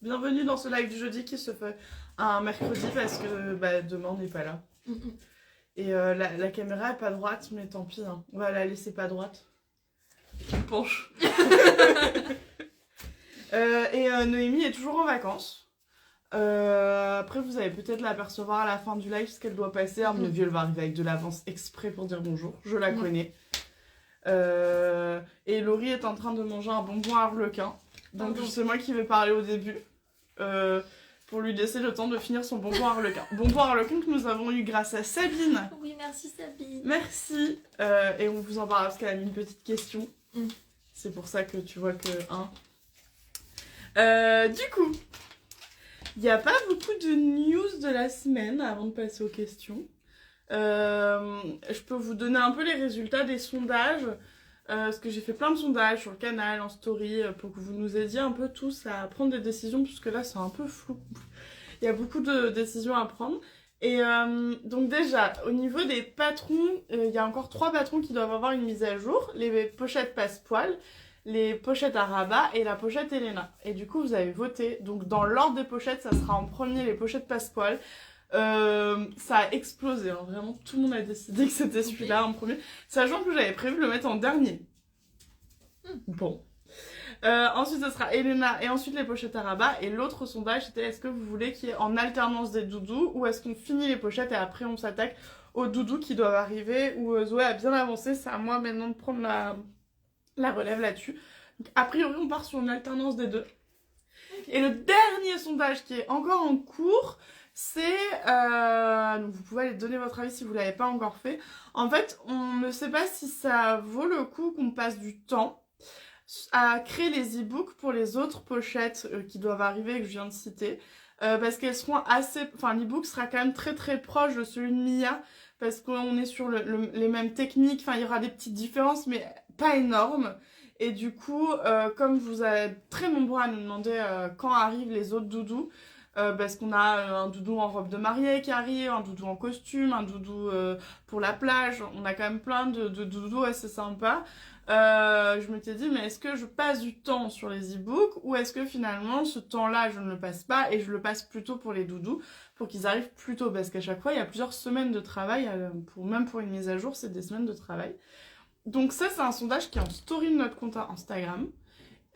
Bienvenue dans ce live du jeudi qui se fait un mercredi parce que demain on n'est pas là. Et la caméra est pas droite, mais tant pis, hein. On va la laisser pas droite. On penche. Noémie est toujours en vacances. Après, vous allez peut-être l'apercevoir à la fin du live ce qu'elle doit passer. À mon avis, elle va arriver avec de l'avance exprès pour dire bonjour. Je la connais. Et Laurie est en train de manger un bonbon harlequin. Donc c'est moi qui vais parler au début. Pour lui laisser le temps de finir son bonbon harlequin. Bonbon harlequin que nous avons eu grâce à Sabine. Oui, merci Sabine. Merci. Et on vous en parle parce qu'elle a mis une petite question. C'est pour ça que tu vois que... du coup, il n'y a pas beaucoup de news de la semaine avant de passer aux questions. Je peux vous donner un peu les résultats des sondages. Parce que j'ai fait plein de sondages sur le canal, en story, pour que vous nous aidiez un peu tous à prendre des décisions, puisque là c'est un peu flou. Il y a beaucoup de décisions à prendre. Et donc déjà, au niveau des patrons, il y a encore 3 patrons qui doivent avoir une mise à jour. Les pochettes Passepoil, les pochettes à rabat et la pochette Elena. Et du coup, vous avez voté. Donc dans l'ordre des pochettes, ça sera en premier les pochettes Passepoil. Ça a explosé, hein. Vraiment tout le monde a décidé que c'était celui-là en premier, sachant que j'avais prévu de le mettre en dernier. Bon. Ensuite ce sera Elena et ensuite les pochettes à rabat. Et l'autre sondage c'était est-ce que vous voulez qu'il y ait en alternance des doudous ou est-ce qu'on finit les pochettes et après on s'attaque aux doudous qui doivent arriver, où Zoé a bien avancé. C'est à moi maintenant de prendre la relève là-dessus. Donc, a priori on part sur une alternance des deux. Et le dernier sondage qui est encore en cours, c'est... donc vous pouvez aller donner votre avis si vous ne l'avez pas encore fait. En fait, on ne sait pas si ça vaut le coup qu'on passe du temps à créer les e-books pour les autres pochettes qui doivent arriver, que je viens de citer. Parce qu'elles seront assez... Enfin, l'e-book sera quand même très très proche de celui de Mia, parce qu'on est sur les mêmes techniques. Enfin, il y aura des petites différences, mais pas énormes. Et du coup, comme vous êtes très nombreux à nous demander quand arrivent les autres doudous, parce qu'on a un doudou en robe de mariée qui arrive, un doudou en costume, un doudou pour la plage. On a quand même plein de doudous assez sympas. Je m'étais dit, mais est-ce que je passe du temps sur les e-books ou est-ce que finalement ce temps-là je ne le passe pas et je le passe plutôt pour les doudous pour qu'ils arrivent plus tôt, parce qu'à chaque fois il y a plusieurs semaines de travail, même pour une mise à jour c'est des semaines de travail. Donc ça c'est un sondage qui est en story de notre compte Instagram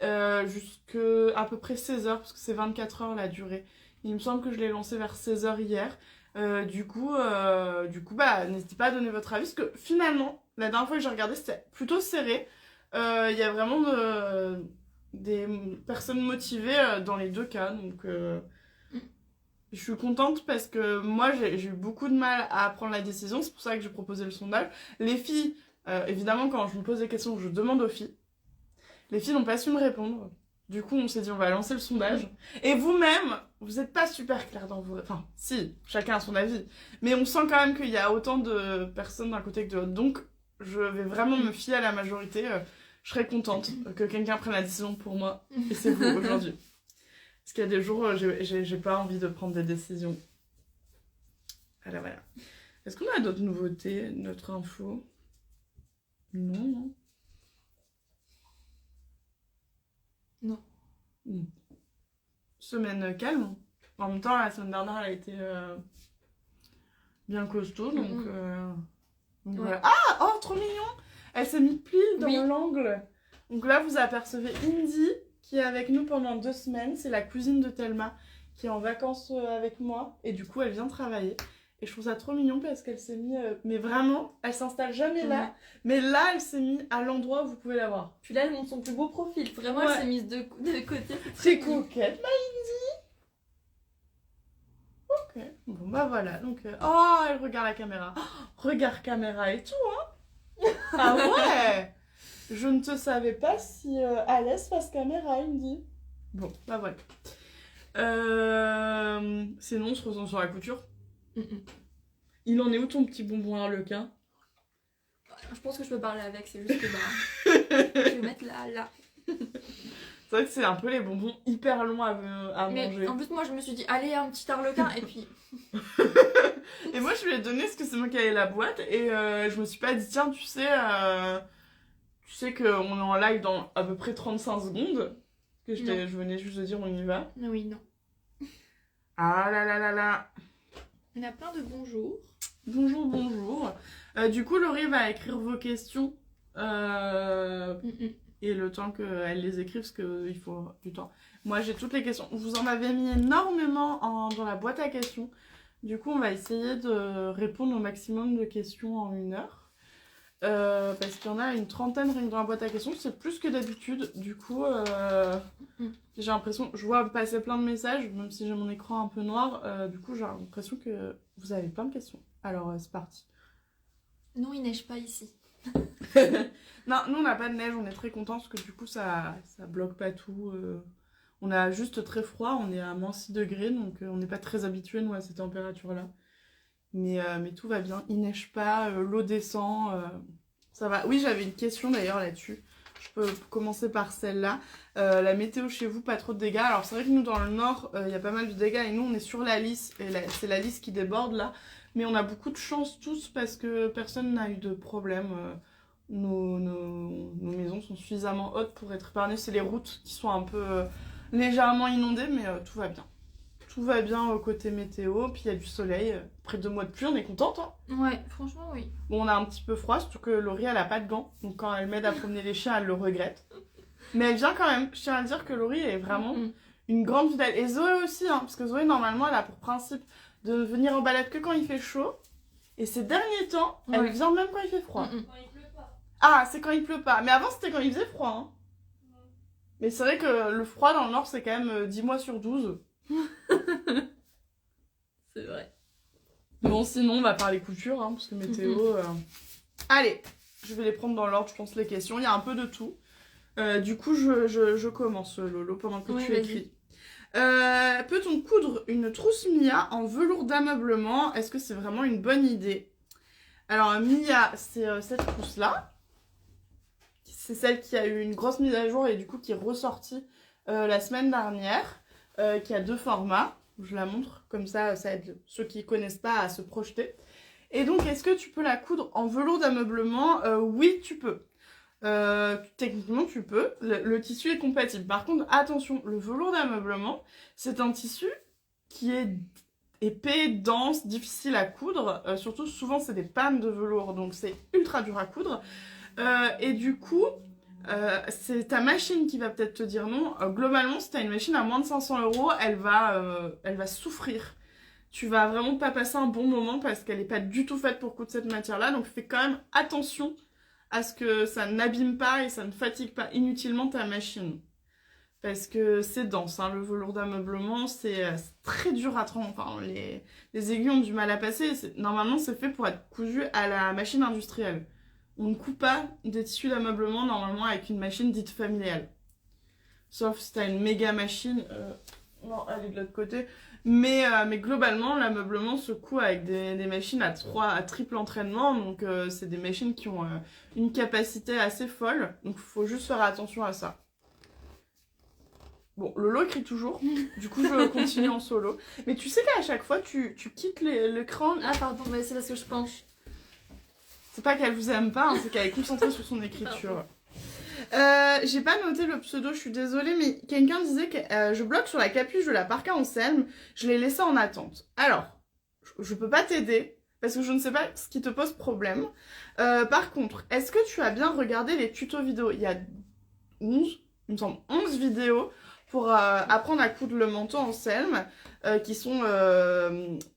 jusqu'à à peu près 16h parce que c'est 24 heures la durée. Il me semble que je l'ai lancé vers 16h hier. Du coup, n'hésitez pas à donner votre avis, parce que finalement, la dernière fois que j'ai regardé, c'était plutôt serré. Il y a vraiment des personnes motivées dans les deux cas, donc je suis contente parce que moi, j'ai eu beaucoup de mal à prendre la décision, c'est pour ça que j'ai proposé le sondage. Les filles, évidemment, quand je me pose des questions, je demande aux filles. Les filles n'ont pas su me répondre. Du coup, on s'est dit, on va lancer le sondage. Et vous-même, vous n'êtes pas super clair dans vos... Enfin, si, chacun a son avis. Mais on sent quand même qu'il y a autant de personnes d'un côté que de l'autre. Donc, je vais vraiment me fier à la majorité. Je serais contente que quelqu'un prenne la décision pour moi. Et c'est vous, aujourd'hui. Parce qu'il y a des jours, j'ai pas envie de prendre des décisions. Voilà. Est-ce qu'on a d'autres nouveautés, d'autres infos? Non. Semaine calme. En même temps, la semaine dernière, elle a été bien costaud, donc voilà. Ah, oh, trop mignon! Elle s'est mis pile dans l'angle. Donc là, vous apercevez Indy, qui est avec nous pendant 2 semaines. C'est la cousine de Thelma, qui est en vacances avec moi. Et du coup, elle vient travailler. Et je trouve ça trop mignon parce qu'elle s'est mis... mais vraiment, elle s'installe jamais là. Mais là, elle s'est mise à l'endroit où vous pouvez la voir. Puis là, elle montre son plus beau profil. Vraiment, elle s'est mise de côté. C'est coquette, ma Indy. Ok. Bon, bah voilà. Donc, oh, elle regarde la caméra. Oh, regarde caméra et tout, hein. Ah ouais. Je ne te savais pas si Alès fasse caméra, Indy. Bon, bah voilà. Sinon, on se ressent sur la couture. Il en est où ton petit bonbon harlequin? Je pense que je peux parler avec, c'est juste que je vais mettre là. C'est vrai que c'est un peu les bonbons hyper longs à manger. Mais en plus, moi je me suis dit, allez, un petit harlequin, et puis. Et moi je lui ai donné parce que c'est moi qui avais la boîte, et je me suis pas dit, tiens, tu sais qu'on est en live dans à peu près 35 secondes. Que je venais juste de dire on y va. Oui, non. Ah là là là là. On a plein de bonjours. Bonjour, bonjour. Du coup, Laurie va écrire vos questions. Et le temps qu'elle les écrive, parce qu'il faut du temps. Moi, j'ai toutes les questions. Vous en avez mis énormément dans la boîte à questions. Du coup, on va essayer de répondre au maximum de questions en 1 heure. Parce qu'il y en a une trentaine rien que dans la boîte à questions. C'est plus que d'habitude. Du coup, j'ai l'impression... Je vois passer plein de messages, même si j'ai mon écran un peu noir. Du coup, j'ai l'impression que vous avez plein de questions. Alors, c'est parti. Non, il neige pas ici. Non, nous on n'a pas de neige, on est très contents parce que du coup ça bloque pas tout. On a juste très froid, on est à -6 degrés donc on n'est pas très habitués nous à ces températures-là. Mais tout va bien, il neige pas, l'eau descend, ça va. Oui, j'avais une question d'ailleurs là-dessus. Je peux commencer par celle-là. La météo chez vous, pas trop de dégâts. Alors c'est vrai que nous dans le nord, il y a pas mal de dégâts et nous on est sur la Lys et c'est la Lys qui déborde là. Mais on a beaucoup de chance tous parce que personne n'a eu de problème. Nos maisons sont suffisamment hautes pour être épargnées. C'est les routes qui sont un peu légèrement inondées, mais tout va bien. Tout va bien au côté météo, puis il y a du soleil. Après 2 mois de pluie, on est contente. Hein. Ouais, franchement, oui. Bon, on a un petit peu froid, surtout que Laurie, elle a pas de gants. Donc quand elle m'aide à promener les chiens, elle le regrette. Mais elle vient quand même. Je tiens à dire que Laurie est vraiment une grande fidèle. Et Zoé aussi, hein, parce que Zoé, normalement, elle a pour principe de venir en balade que quand il fait chaud. Et ces derniers temps, elle vient même quand il fait froid. Quand il pleut pas. Ah, c'est quand il pleut pas. Mais avant, c'était quand il faisait froid. Hein. Mais c'est vrai que le froid dans le nord, c'est quand même 10 mois sur 12. C'est vrai. Bon, sinon, on va parler couture, hein, parce que météo... Allez, je vais les prendre dans l'ordre, je pense, les questions. Il y a un peu de tout. Du coup, je commence, Lolo, pendant que tu écris. Peut-on coudre une trousse Mia en velours d'ameublement? Est-ce que c'est vraiment une bonne idée? Alors, Mia, c'est cette trousse-là. C'est celle qui a eu une grosse mise à jour et du coup qui est ressortie la semaine dernière, qui a 2 formats. Je la montre, comme ça aide ceux qui ne connaissent pas à se projeter. Et donc, est-ce que tu peux la coudre en velours d'ameublement? Oui, tu peux. Techniquement, tu peux. Le tissu est compatible. Par contre, attention, le velours d'ameublement, c'est un tissu qui est épais, dense, difficile à coudre. Surtout, souvent, c'est des pannes de velours, donc c'est ultra dur à coudre. Et du coup, c'est ta machine qui va peut-être te dire non. Globalement, si tu as une machine à moins de 500 €, elle va souffrir. Tu vas vraiment pas passer un bon moment parce qu'elle n'est pas du tout faite pour coudre cette matière-là. Donc fais quand même attention à ce que ça n'abîme pas et ça ne fatigue pas inutilement ta machine. Parce que c'est dense, hein, le velours d'ameublement, c'est très dur à tremper. Enfin, les aiguilles ont du mal à passer. Normalement, c'est fait pour être cousu à la machine industrielle. On ne coupe pas des tissus d'ameublement normalement avec une machine dite familiale. Sauf si tu as une méga machine. Non, elle est de l'autre côté. Mais globalement, l'ameublement se coud avec des machines à triple entraînement. Donc, c'est des machines qui ont une capacité assez folle. Donc, il faut juste faire attention à ça. Bon, Lolo écrit toujours. Du coup, je continue en solo. Mais tu sais qu'à chaque fois, tu quittes l'écran. Ah, pardon, mais c'est parce que je penche. C'est pas qu'elle vous aime pas, hein, c'est qu'elle est concentrée sur son écriture. J'ai pas noté le pseudo, je suis désolée, mais quelqu'un disait que je bloque sur la capuche de la parka Anselme, je l'ai laissée en attente. Alors, je peux pas t'aider, parce que je ne sais pas ce qui te pose problème. Par contre, est-ce que tu as bien regardé les tutos vidéo? Il y a 11, il me semble, 11 vidéos pour apprendre à coudre le manteau Anselme, qui sont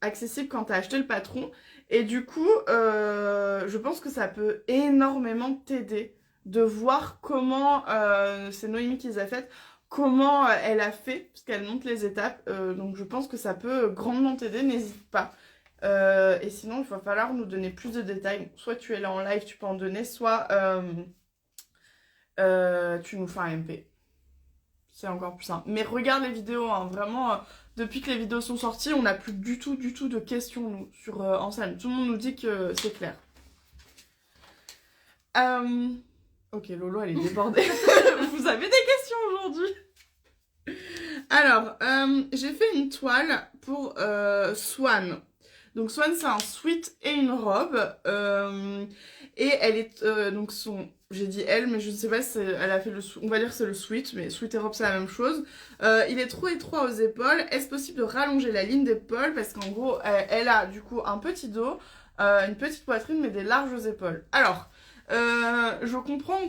accessibles quand tu as acheté le patron. Et du coup, je pense que ça peut énormément t'aider de voir comment, c'est Noémie qui les a faites, comment elle a fait, parce qu'elle montre les étapes. Donc je pense que ça peut grandement t'aider, n'hésite pas. Et sinon, il va falloir nous donner plus de détails. Soit tu es là en live, tu peux en donner, soit tu nous fais un MP. C'est encore plus simple. Mais regarde les vidéos, hein, vraiment, depuis que les vidéos sont sorties, on n'a plus du tout de questions, nous, sur Anselme. Tout le monde nous dit que c'est clair. Ok, Lolo, elle est débordée. Vous avez des questions aujourd'hui? Alors, j'ai fait une toile pour Swan. Donc Swan, c'est un sweat et une robe. Et elle est donc j'ai dit elle, mais je ne sais pas si elle a fait on va dire que c'est le sweat, mais sweat et robe c'est la même chose. Il est trop étroit aux épaules. Est-ce possible de rallonger la ligne d'épaule parce qu'en gros elle a du coup un petit dos, une petite poitrine mais des larges épaules. Alors je comprends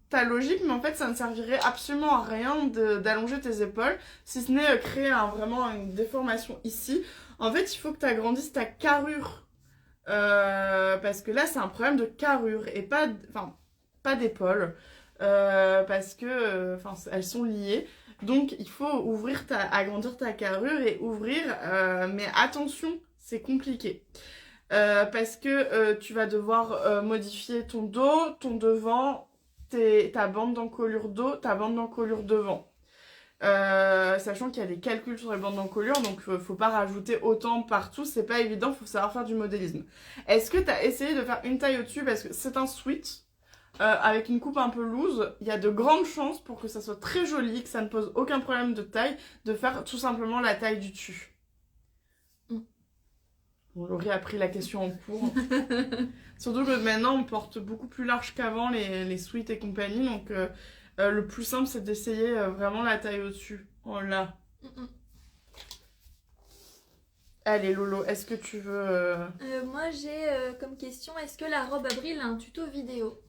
ta logique, mais en fait ça ne servirait absolument à rien d'allonger tes épaules, si ce n'est créer vraiment une déformation ici. En fait il faut que tu agrandisses ta carrure, parce que là c'est un problème de carrure et pas d'épaule, parce que elles sont liées. Donc il faut agrandir ta carrure et ouvrir, mais attention, c'est compliqué. Parce que tu vas devoir modifier ton dos, ton devant, ta bande d'encolure dos, ta bande d'encolure devant. Sachant qu'il y a des calculs sur les bandes d'encolure, donc faut pas rajouter autant partout, c'est pas évident, faut savoir faire du modélisme. Est-ce que tu as essayé de faire une taille au-dessus, parce que c'est un sweat avec une coupe un peu loose, il y a de grandes chances pour que ça soit très joli, que ça ne pose aucun problème de taille, de faire tout simplement la taille du dessus. On aurait appris la question en cours. Surtout que maintenant, on porte beaucoup plus large qu'avant les sweats et compagnie. Donc, le plus simple, c'est d'essayer vraiment la taille au-dessus. Oh là. Allez, Lolo, est-ce que tu veux... Moi, j'ai comme question, est-ce que la robe Abril a un tuto vidéo?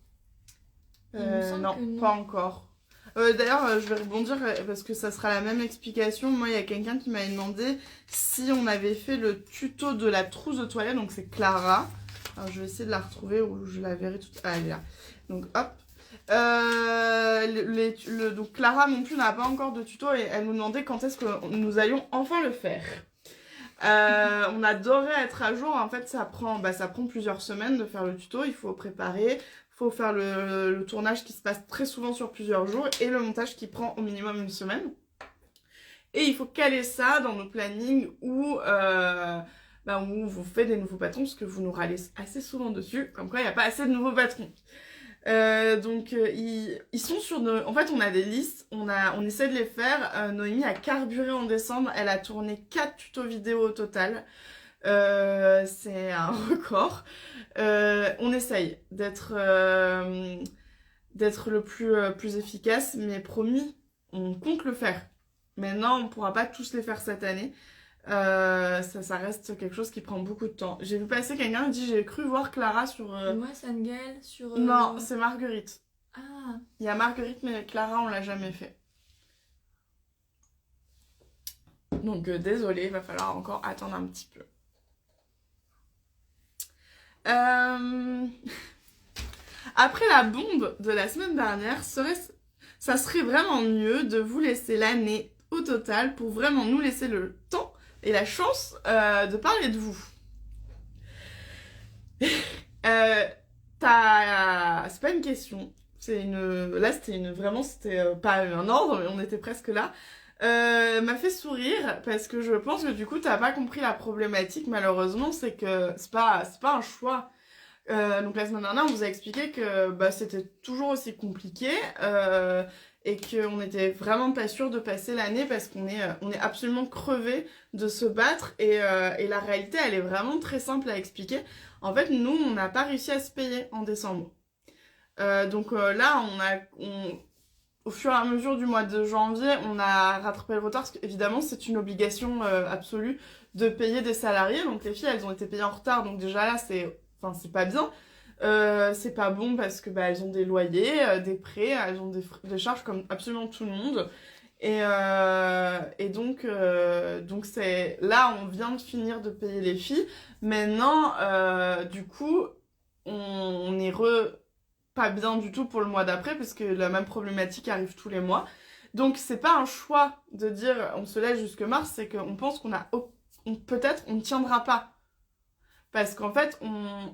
Non, pas encore. D'ailleurs, je vais rebondir parce que ça sera la même explication. Moi, il y a quelqu'un qui m'avait demandé si on avait fait le tuto de la trousse de toilette. Donc, c'est Clara. Alors, je vais essayer de la retrouver ou je la verrai toute... Ah, elle est là. Donc, hop. Donc, Clara non plus n'a pas encore de tuto et elle nous demandait quand est-ce que nous allions enfin le faire. On adorait être à jour. En fait, ça prend plusieurs semaines de faire le tuto. Il faut préparer. Faut faire le tournage qui se passe très souvent sur plusieurs jours et le montage qui prend au minimum une semaine. Et il faut caler ça dans nos plannings où on vous fait des nouveaux patrons, parce que vous nous râlez assez souvent dessus, comme quoi il n'y a pas assez de nouveaux patrons. Ils sont sur nos... En fait, on a des listes, on essaie de les faire. Noémie a carburé en décembre, elle a tourné 4 tutos vidéo au total. C'est un record. On essaye d'être le plus efficace, mais promis, on compte le faire. Maintenant, on ne pourra pas tous les faire cette année. Ça reste quelque chose qui prend beaucoup de temps. J'ai vu passer quelqu'un qui dit j'ai cru voir Clara sur... Moi, c'est Angel sur... Non, c'est Marguerite. Ah. Il y a Marguerite, mais Clara, on l'a jamais fait. Donc, désolée, il va falloir encore attendre un petit peu. Après la bombe de la semaine dernière, ça serait vraiment mieux de vous laisser l'année au total pour vraiment nous laisser le temps et la chance de parler de vous. C'est pas une question, là c'était pas un ordre, mais on était presque là. M'a fait sourire parce que je pense que du coup t'as pas compris la problématique, malheureusement. C'est que c'est pas un choix. Donc la semaine dernière on vous a expliqué que c'était toujours aussi compliqué, et qu'on était vraiment pas sûr de passer l'année parce qu'on est absolument crevé de se battre, et la réalité elle est vraiment très simple à expliquer. En fait, nous on n'a pas réussi à se payer en décembre, donc là au fur et à mesure du mois de janvier, on a rattrapé le retard, parce qu'évidemment, c'est une obligation absolue de payer des salariés. Donc les filles, elles ont été payées en retard, donc déjà là, c'est pas bien. C'est pas bon parce que elles ont des loyers, des prêts, elles ont des charges comme absolument tout le monde. Et donc c'est là, on vient de finir de payer les filles. Maintenant, du coup, on est pas bien du tout pour le mois d'après, parce que la même problématique arrive tous les mois. Donc c'est pas un choix de dire on se laisse jusque mars, c'est qu'on pense peut-être on ne tiendra pas. Parce qu'en fait,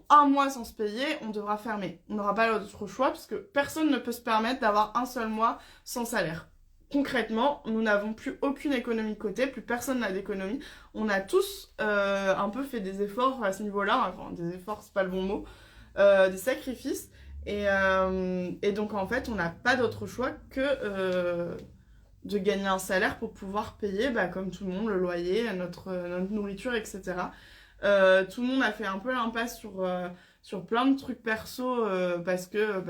un mois sans se payer, on devra fermer. On n'aura pas d'autre choix, parce que personne ne peut se permettre d'avoir un seul mois sans salaire. Concrètement, nous n'avons plus aucune économie de côté, plus personne n'a d'économie. On a tous un peu fait des efforts à ce niveau-là, enfin des efforts, c'est pas le bon mot, des sacrifices. Et donc en fait, on n'a pas d'autre choix que de gagner un salaire pour pouvoir payer, comme tout le monde, le loyer, notre nourriture, etc. Tout le monde a fait un peu l'impasse sur plein de trucs perso parce que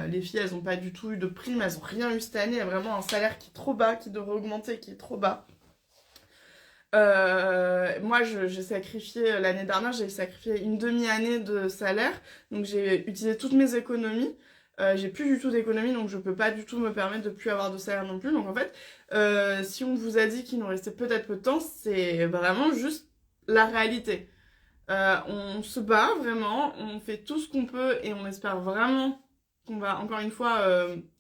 les filles, elles ont pas du tout eu de prime, elles ont rien eu cette année. Il y a vraiment un salaire qui est trop bas, qui devrait augmenter, qui est trop bas. Moi, j'ai sacrifié, l'année dernière, j'ai sacrifié une demi-année de salaire. Donc, j'ai utilisé toutes mes économies. J'ai plus du tout d'économies, donc je peux pas du tout me permettre de plus avoir de salaire non plus. Donc, en fait, si on vous a dit qu'il nous restait peut-être peu de temps, c'est vraiment juste la réalité. On se bat vraiment, on fait tout ce qu'on peut et on espère vraiment qu'on va encore une fois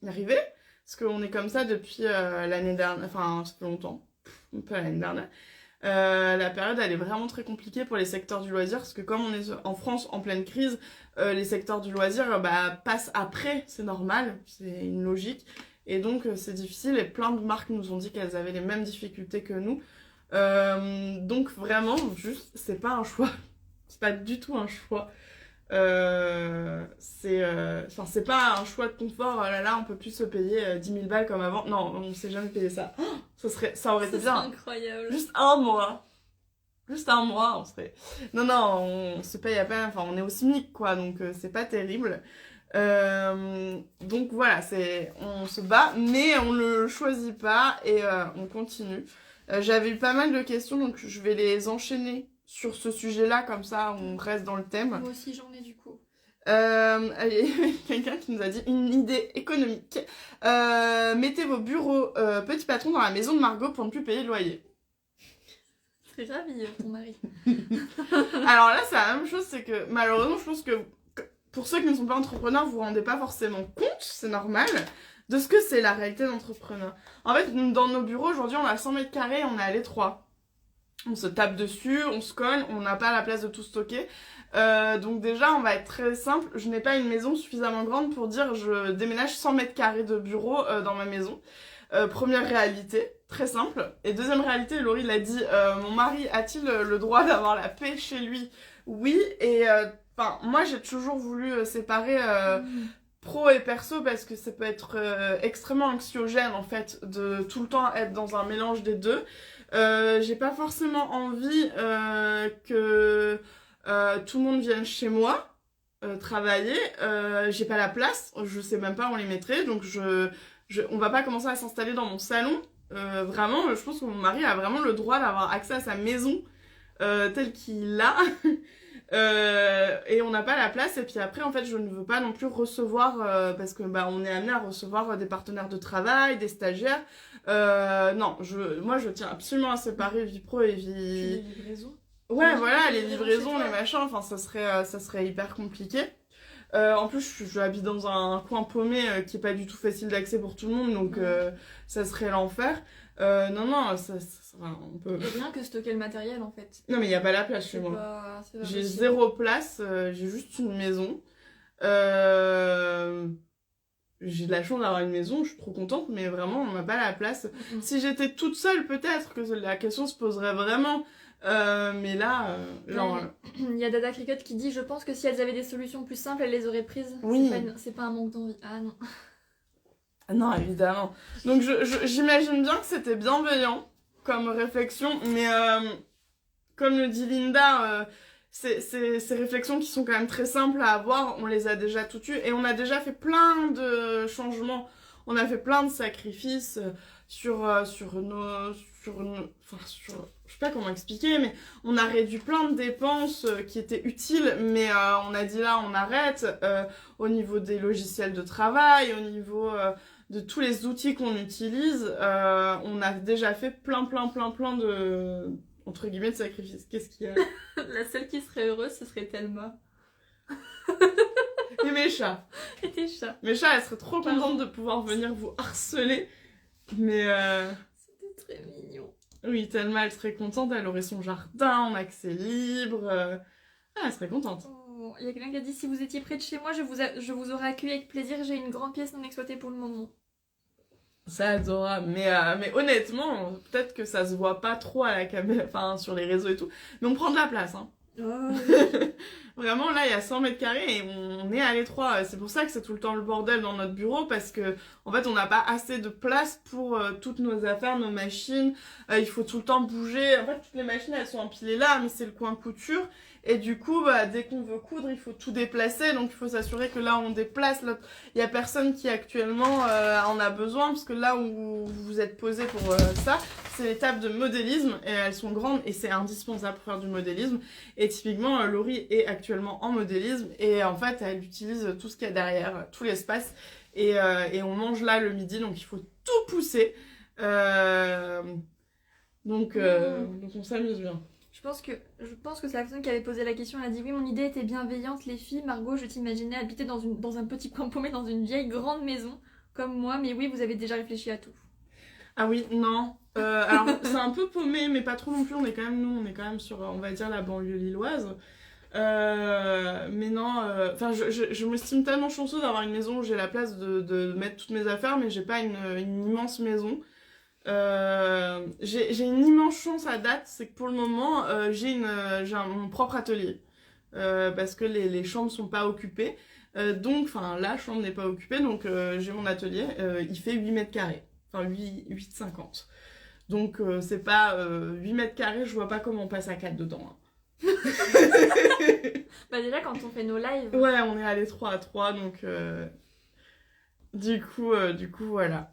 y arriver. Parce qu'on est comme ça depuis l'année dernière, enfin, ça fait longtemps, pas l'année dernière. La période elle est vraiment très compliquée pour les secteurs du loisir parce que comme on est en France en pleine crise, les secteurs du loisir passent après, c'est normal, c'est une logique et donc c'est difficile et plein de marques nous ont dit qu'elles avaient les mêmes difficultés que nous. Donc vraiment juste c'est pas un choix, c'est pas du tout un choix. C'est pas un choix de confort, oh là là on peut plus se payer 10 000 balles comme avant, non on s'est jamais payé ça. Ça aurait été bien incroyable. Juste un mois on serait, non on se paye à peine, enfin on est au SMIC quoi, donc c'est pas terrible. Donc voilà, on se bat mais on le choisit pas et on continue. J'avais eu pas mal de questions donc je vais les enchaîner sur ce sujet-là, comme ça on reste dans le thème. Moi aussi j'en ai du coup. Quelqu'un qui nous a dit une idée économique. Mettez vos bureaux petit patron dans la maison de Margot pour ne plus payer le loyer. Très ravi ton mari. Alors là c'est la même chose, c'est que malheureusement je pense que pour ceux qui ne sont pas entrepreneurs vous vous rendez pas forcément compte, c'est normal, de ce que c'est la réalité d'entrepreneur. En fait dans nos bureaux aujourd'hui on a 100 mètres carrés, on est à l'étroit. On se tape dessus, on se colle, on n'a pas la place de tout stocker. Donc déjà, on va être très simple. Je n'ai pas une maison suffisamment grande pour dire je déménage 100 mètres carrés de bureau dans ma maison. Première réalité, très simple. Et deuxième réalité, Laurie l'a dit, mon mari a-t-il le droit d'avoir la paix chez lui? Oui, et moi j'ai toujours voulu séparer pro et perso parce que ça peut être extrêmement anxiogène en fait de tout le temps être dans un mélange des deux. J'ai pas forcément envie que tout le monde vienne chez moi travailler. J'ai pas la place, je sais même pas où on les mettrait, donc on va pas commencer à s'installer dans mon salon. Vraiment, je pense que mon mari a vraiment le droit d'avoir accès à sa maison telle qu'il l'a. Et on n'a pas la place et puis après en fait je ne veux pas non plus recevoir parce que on est amené à recevoir des partenaires de travail, des stagiaires. Non, moi je tiens absolument à séparer vie pro et vie... Les livraisons. Ouais voilà, les livraisons, les machins, enfin ça serait hyper compliqué. En plus je habite dans un coin paumé qui est pas du tout facile d'accès pour tout le monde, donc ça serait l'enfer. Non, on peut... Il y a rien que stocker le matériel en fait. Non mais il n'y a pas la place chez moi. J'ai zéro place, j'ai juste une maison. J'ai de la chance d'avoir une maison, je suis trop contente, mais vraiment on n'a pas la place. Si j'étais toute seule peut-être que la question se poserait vraiment. Mais là, genre... Il y a Dada Cricket qui dit « Je pense que si elles avaient des solutions plus simples, elles les auraient prises. » Oui. C'est pas un manque d'envie. Ah non. Non, évidemment. Donc j'imagine bien que c'était bienveillant comme réflexion, mais comme le dit Linda, ces réflexions qui sont quand même très simples à avoir, on les a déjà toutes eues et on a déjà fait plein de changements, on a fait plein de sacrifices je sais pas comment expliquer, mais on a réduit plein de dépenses qui étaient utiles, mais on a dit là on arrête au niveau des logiciels de travail, au niveau de tous les outils qu'on utilise, on a déjà fait plein de, entre guillemets, de sacrifices. Qu'est-ce qu'il y a? La seule qui serait heureuse, ce serait Thelma. Et mes chats. Et tes chats. Mes chats, elles seraient trop contentes de pouvoir venir vous harceler, mais... C'était très mignon. Oui, Thelma, elle serait contente, elle aurait son jardin en accès libre. Elle serait contente. Il y a quelqu'un qui a dit « Si vous étiez près de chez moi, je vous aurais accueilli avec plaisir. J'ai une grande pièce non exploitée pour le moment. » C'est adorable. Mais honnêtement, peut-être que ça se voit pas trop à la caméra, enfin sur les réseaux et tout. Mais on prend de la place, hein. Oh, oui. Vraiment, là, il y a 100 mètres carrés et on est à l'étroit. C'est pour ça que c'est tout le temps le bordel dans notre bureau parce que, en fait, on n'a pas assez de place pour toutes nos affaires, nos machines. Il faut tout le temps bouger. En fait, toutes les machines, elles sont empilées là, mais c'est le coin couture. Et du coup, bah, dès qu'on veut coudre, il faut tout déplacer. Donc, il faut s'assurer que là, on déplace. Là, il y a personne qui actuellement en a besoin parce que là où vous êtes posé pour ça, c'est les tables de modélisme et elles sont grandes et c'est indispensable pour faire du modélisme. Et typiquement, Laurie est actuellement en modélisme et en fait, elle utilise tout ce qu'il y a derrière, tout l'espace. Et on mange là le midi, donc il faut tout pousser. Donc on s'amuse bien. Je pense que c'est la personne qui avait posé la question. Elle a dit oui, mon idée était bienveillante, les filles. Margot, je t'imaginais habiter dans un petit coin paumé dans une vieille grande maison comme moi. Mais oui, vous avez déjà réfléchi à tout. Ah oui, non. Alors c'est un peu paumé, mais pas trop non plus. On est quand même sur, on va dire, la banlieue lilloise. Mais non, enfin, je m'estime tellement chanceuse d'avoir une maison où j'ai la place de mettre toutes mes affaires, mais j'ai pas une immense maison. J'ai une immense chance à date, c'est que pour le moment, j'ai mon propre atelier. Parce que les chambres sont pas occupées. Donc, enfin, la chambre n'est pas occupée, donc j'ai mon atelier. Il fait 8 mètres carrés. Enfin, 8,50. Donc, c'est pas 8 mètres carrés, je vois pas comment on passe à 4 dedans. Hein. Bah déjà quand on fait nos lives. Ouais, on est allé 3 à 3, donc du coup voilà.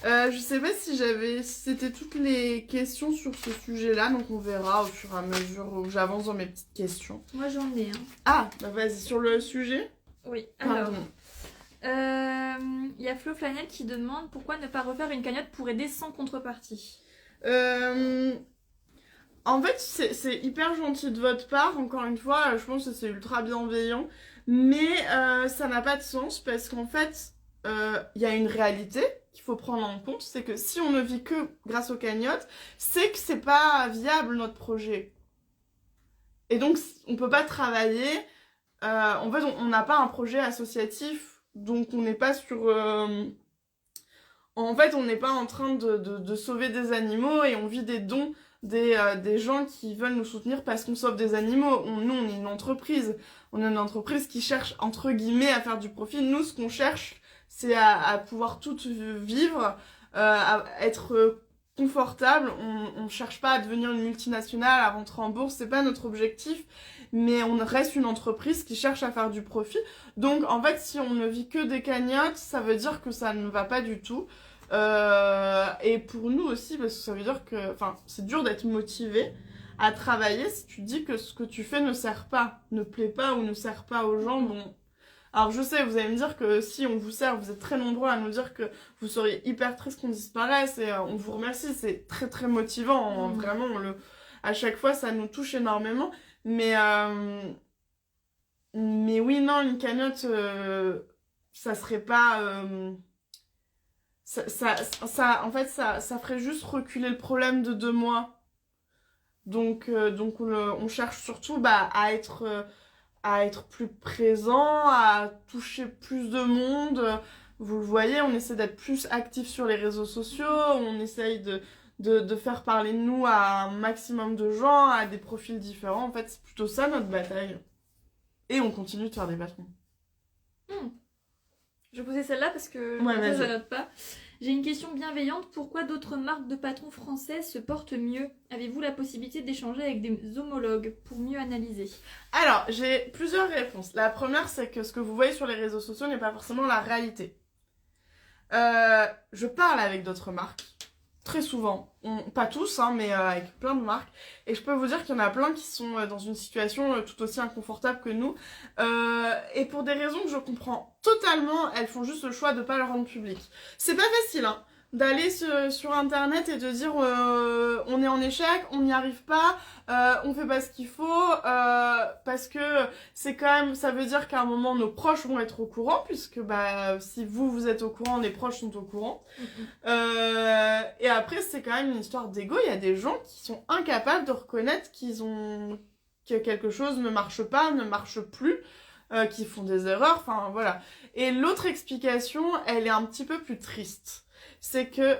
Je sais pas si c'était toutes les questions sur ce sujet-là, donc on verra au fur et à mesure où j'avance dans mes petites questions. Moi j'en ai un. Ah, bah vas-y, sur le sujet. Oui, alors. Pardon. Il y a Flo Flanel qui demande pourquoi ne pas refaire une cagnotte pour aider sans contrepartie. En fait, c'est hyper gentil de votre part, encore une fois, je pense que c'est ultra bienveillant, mais ça n'a pas de sens parce qu'en fait, il y a une réalité qu'il faut prendre en compte, c'est que si on ne vit que grâce aux cagnottes, c'est que c'est pas viable notre projet. Et donc, on peut pas travailler, en fait, on n'a pas un projet associatif, donc on n'est pas sur... En fait, on n'est pas en train de sauver des animaux et on vit des dons des gens qui veulent nous soutenir parce qu'on sauve des animaux. Nous, on est une entreprise. On est une entreprise qui cherche, entre guillemets, à faire du profit. Nous, ce qu'on cherche, c'est à pouvoir tout vivre, à être confortable. On ne cherche pas à devenir une multinationale, à rentrer en bourse. C'est pas notre objectif. Mais on reste une entreprise qui cherche à faire du profit. Donc, en fait, si on ne vit que des cagnottes, ça veut dire que ça ne va pas du tout. Et pour nous aussi, parce que ça veut dire que, enfin, c'est dur d'être motivé à travailler si tu dis que ce que tu fais ne sert pas, ne plaît pas ou ne sert pas aux gens. Bon, alors je sais, vous allez me dire que si on vous sert, vous êtes très nombreux à nous dire que vous seriez hyper triste qu'on disparaisse et on vous remercie, c'est très très motivant, vraiment, à chaque fois ça nous touche énormément. Mais oui, non, une cagnotte, ça serait pas... en fait, ça ferait juste reculer le problème de 2 mois. Donc on cherche surtout à être plus présent, à toucher plus de monde. Vous le voyez, on essaie d'être plus actif sur les réseaux sociaux, on essaye de faire parler de nous à un maximum de gens, à des profils différents. En fait, c'est plutôt ça notre bataille. Et on continue de faire des patrons. Je posais celle-là parce que Ouais, je note pas. J'ai une question bienveillante. Pourquoi d'autres marques de patrons français se portent mieux? Avez-vous la possibilité d'échanger avec des homologues pour mieux analyser? Alors, j'ai plusieurs réponses. La première, c'est que ce que vous voyez sur les réseaux sociaux n'est pas forcément la réalité. Je parle avec d'autres marques, très souvent. Pas tous, hein, mais avec plein de marques. Et je peux vous dire qu'il y en a plein qui sont dans une situation tout aussi inconfortable que nous. Et pour des raisons que je comprends totalement, elles font juste le choix de pas le rendre public. C'est pas facile, hein, d'aller sur internet et de dire on est en échec, on n'y arrive pas, on fait pas ce qu'il faut, parce que c'est quand même, ça veut dire qu'à un moment nos proches vont être au courant, puisque bah si vous êtes au courant, les proches sont au courant. Et après c'est quand même une histoire d'ego, il y a des gens qui sont incapables de reconnaître que quelque chose ne marche pas, ne marche plus, qui font des erreurs, enfin voilà. Et l'autre explication, elle est un petit peu plus triste. C'est que,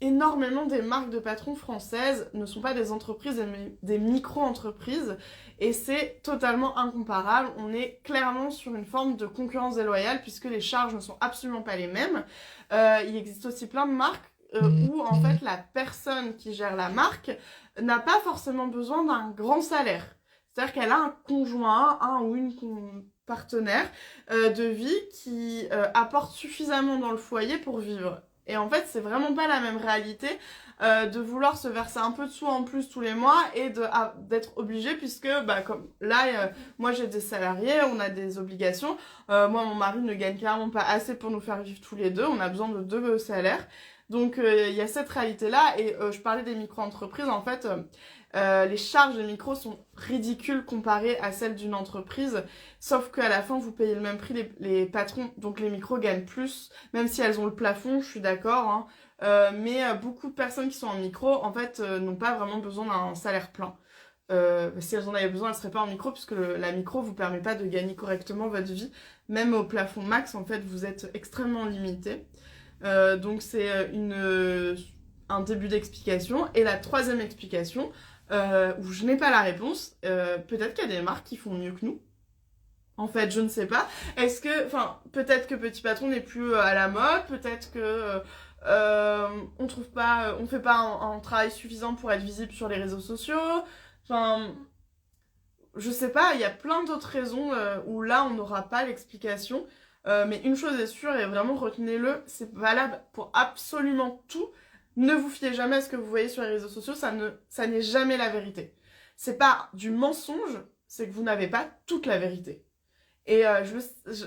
et énormément des marques de patrons françaises ne sont pas des entreprises, mais des micro-entreprises. Et c'est totalement incomparable. On est clairement sur une forme de concurrence déloyale puisque les charges ne sont absolument pas les mêmes. Il existe aussi plein de marques où en fait la personne qui gère la marque n'a pas forcément besoin d'un grand salaire. C'est-à-dire qu'elle a un conjoint, un ou une partenaire de vie qui apporte suffisamment dans le foyer pour vivre. Et en fait, c'est vraiment pas la même réalité de vouloir se verser un peu de sous en plus tous les mois et d'être obligé puisque, comme là, moi j'ai des salariés, on a des obligations. Moi, mon mari ne gagne clairement pas assez pour nous faire vivre tous les deux. On a besoin de 2 salaires. Donc, il y a cette réalité-là. Et je parlais des micro-entreprises. En fait, les charges des micros sont ridicules comparées à celles d'une entreprise. Sauf qu'à la fin, vous payez le même prix les patrons. Donc, les micros gagnent plus. Même si elles ont le plafond, je suis d'accord. Hein. Mais beaucoup de personnes qui sont en micro, en fait, n'ont pas vraiment besoin d'un salaire plein. Si elles en avaient besoin, elles seraient pas en micro puisque la micro vous permet pas de gagner correctement votre vie. Même au plafond max, en fait, vous êtes extrêmement limité. Donc c'est un début d'explication. Et la troisième explication, où je n'ai pas la réponse, peut-être qu'il y a des marques qui font mieux que nous. En fait, je ne sais pas. Peut-être que Petit Patron n'est plus à la mode, peut-être que on fait pas un travail suffisant pour être visible sur les réseaux sociaux. Enfin, je sais pas, il y a plein d'autres raisons où là on n'aura pas l'explication. Mais une chose est sûre, et vraiment retenez-le, c'est valable pour absolument tout. Ne vous fiez jamais à ce que vous voyez sur les réseaux sociaux, ça n'est jamais la vérité. C'est pas du mensonge, c'est que vous n'avez pas toute la vérité. Et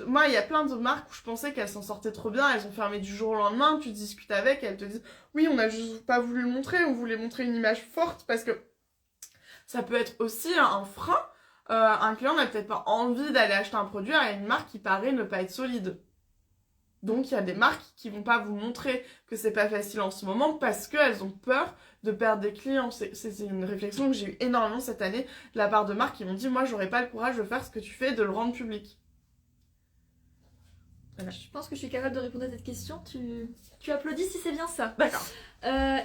moi, il y a plein de marques où je pensais qu'elles s'en sortaient trop bien, elles ont fermé du jour au lendemain, tu discutes avec, elles te disent « Oui, on n'a juste pas voulu le montrer, on voulait montrer une image forte, parce que ça peut être aussi un frein. Un client n'a peut-être pas envie d'aller acheter un produit à une marque qui paraît ne pas être solide. Donc il y a des marques qui vont pas vous montrer que c'est pas facile en ce moment parce qu'elles ont peur de perdre des clients. C'est une réflexion que j'ai eu énormément cette année de la part de marques qui m'ont dit « Moi, j'aurais pas le courage de faire ce que tu fais, de le rendre public. » Voilà. Je pense que je suis capable de répondre à cette question. Tu applaudis si c'est bien ça. D'accord.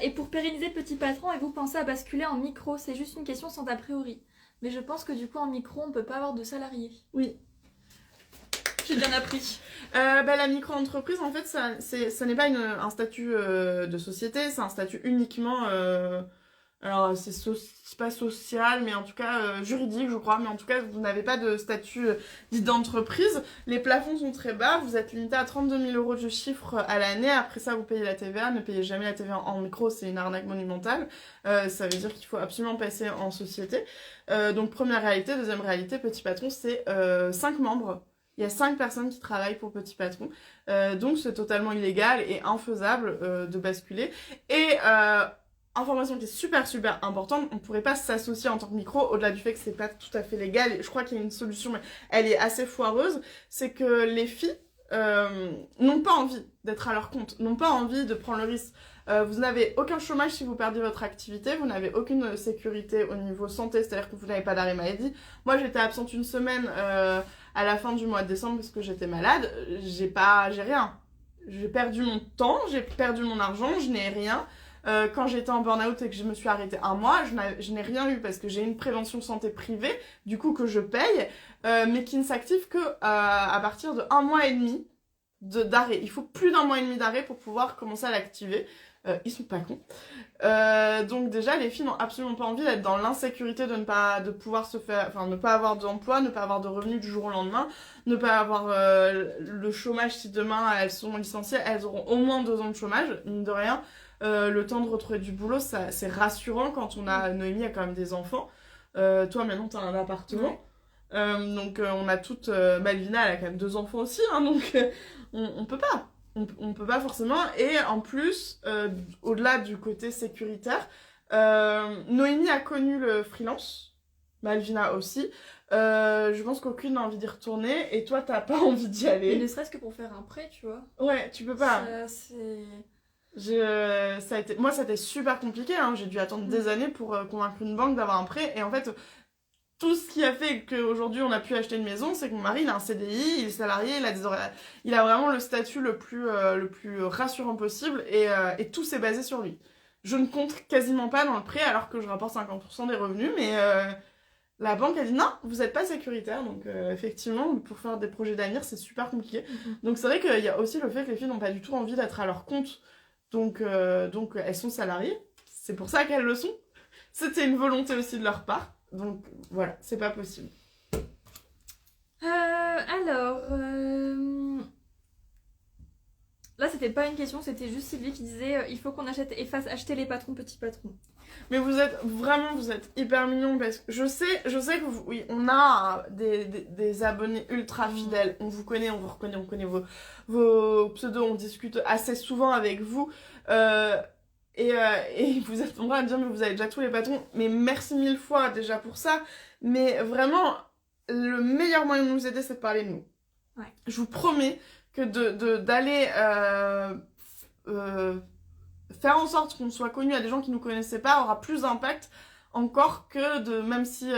Et pour pérenniser Petit Patron, et vous pensez à basculer en micro? C'est juste une question sans a priori. Mais je pense que du coup, en micro, on peut pas avoir de salariés. Oui. J'ai bien appris. La micro-entreprise, en fait, ça n'est pas un statut de société, c'est un statut uniquement... alors, c'est pas social, mais en tout cas juridique, je crois. Mais en tout cas, vous n'avez pas de statut dit d'entreprise. Les plafonds sont très bas. Vous êtes limité à 32 000 euros de chiffre à l'année. Après ça, vous payez la TVA. Ne payez jamais la TVA en micro, c'est une arnaque monumentale. Ça veut dire qu'il faut absolument passer en société. Donc, première réalité. Deuxième réalité, Petit Patron, c'est 5 membres. Il y a 5 personnes qui travaillent pour Petit Patron. Donc, c'est totalement illégal et infaisable de basculer. Et... information qui est super importante, on ne pourrait pas s'associer en tant que micro, au-delà du fait que c'est pas tout à fait légal, et je crois qu'il y a une solution, mais elle est assez foireuse, c'est que les filles n'ont pas envie d'être à leur compte, n'ont pas envie de prendre le risque. Vous n'avez aucun chômage si vous perdez votre activité, vous n'avez aucune sécurité au niveau santé, c'est-à-dire que vous n'avez pas d'arrêt maladie. Moi, j'étais absente une semaine à la fin du mois de décembre parce que j'étais malade, j'ai rien. J'ai perdu mon temps, j'ai perdu mon argent, je n'ai rien. Quand j'étais en burn-out et que je me suis arrêtée un mois, je n'ai rien eu parce que j'ai une prévention santé privée, du coup que je paye, mais qui ne s'active que à partir de 1 mois et demi d'arrêt. Il faut plus d'1 mois et demi d'arrêt pour pouvoir commencer à l'activer. Ils sont pas cons. Donc déjà, les filles n'ont absolument pas envie d'être dans l'insécurité de pouvoir se faire, enfin, ne pas avoir d'emploi, ne pas avoir de revenus du jour au lendemain, ne pas avoir le chômage si demain elles sont licenciées, elles auront au moins 2 ans de chômage, mine de rien. Le temps de retrouver du boulot, c'est rassurant quand Noémie a quand même des enfants. Toi, maintenant, t'as un appartement. Ouais. Donc, on a toutes... Malvina, elle a quand même 2 enfants aussi, hein, donc on peut pas. On peut pas forcément. Et en plus, au-delà du côté sécuritaire, Noémie a connu le freelance. Malvina aussi. Je pense qu'aucune n'a envie d'y retourner. Et toi, t'as pas envie d'y aller. Et ne serait-ce que pour faire un prêt, tu vois. Ouais, tu peux pas. C'est... Moi, ça a été super compliqué, hein. J'ai dû attendre des années pour convaincre une banque d'avoir un prêt. Et en fait, tout ce qui a fait qu'aujourd'hui on a pu acheter une maison, c'est que mon mari il a un CDI, il est salarié, il a vraiment le statut le plus rassurant possible et tout s'est basé sur lui. Je ne compte quasiment pas dans le prêt alors que je rapporte 50% des revenus, mais la banque a dit non, vous n'êtes pas sécuritaire, donc effectivement pour faire des projets d'avenir c'est super compliqué. Donc c'est vrai qu'il y a aussi le fait que les filles n'ont pas du tout envie d'être à leur compte, donc elles sont salariées, c'est pour ça qu'elles le sont. C'était une volonté aussi de leur part. Donc voilà, c'est pas possible. Là, c'était pas une question, c'était juste Sylvie qui disait il faut qu'on fasse acheter les patrons, petits patrons. Mais vous êtes hyper mignons parce que je sais que oui, on a des abonnés ultra fidèles. On vous connaît, on vous reconnaît, on connaît vos pseudos, on discute assez souvent avec vous. Et vous êtes nombreux à me dire mais vous avez déjà tous les patrons, mais merci mille fois déjà pour ça, mais vraiment le meilleur moyen de nous aider c'est de parler de nous. Ouais. Je vous promets que d'aller faire en sorte qu'on soit connu à des gens qui nous connaissaient pas aura plus d'impact encore que même si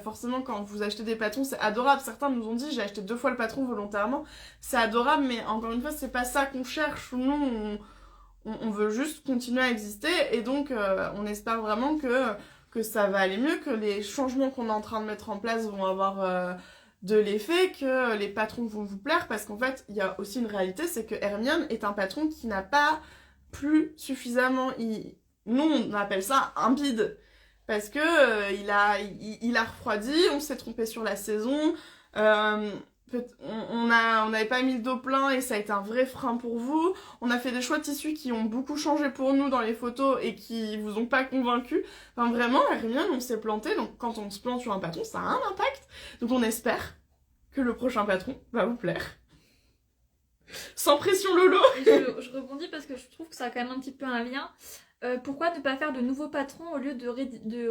forcément quand vous achetez des patrons c'est adorable, certains nous ont dit j'ai acheté 2 fois le patron volontairement, c'est adorable mais encore une fois c'est pas ça qu'on cherche, nous on veut juste continuer à exister et donc on espère vraiment que ça va aller mieux, que les changements qu'on est en train de mettre en place vont avoir de l'effet, que les patrons vont vous plaire, parce qu'en fait, il y a aussi une réalité, c'est que Hermione est un patron qui n'a pas plu suffisamment. Nous, on appelle ça un bide, parce que il a refroidi, on s'est trompé sur la saison, on n'avait pas mis le dos plein et ça a été un vrai frein pour vous. On a fait des choix de tissus qui ont beaucoup changé pour nous dans les photos et qui vous ont pas convaincus. Enfin vraiment, Hermione, on s'est planté. Donc quand on se plante sur un patron, ça a un impact. Donc on espère que le prochain patron va vous plaire. Sans pression Lolo. Je rebondis parce que je trouve que ça a quand même un petit peu un lien. Pourquoi ne pas faire de nouveaux patrons au lieu de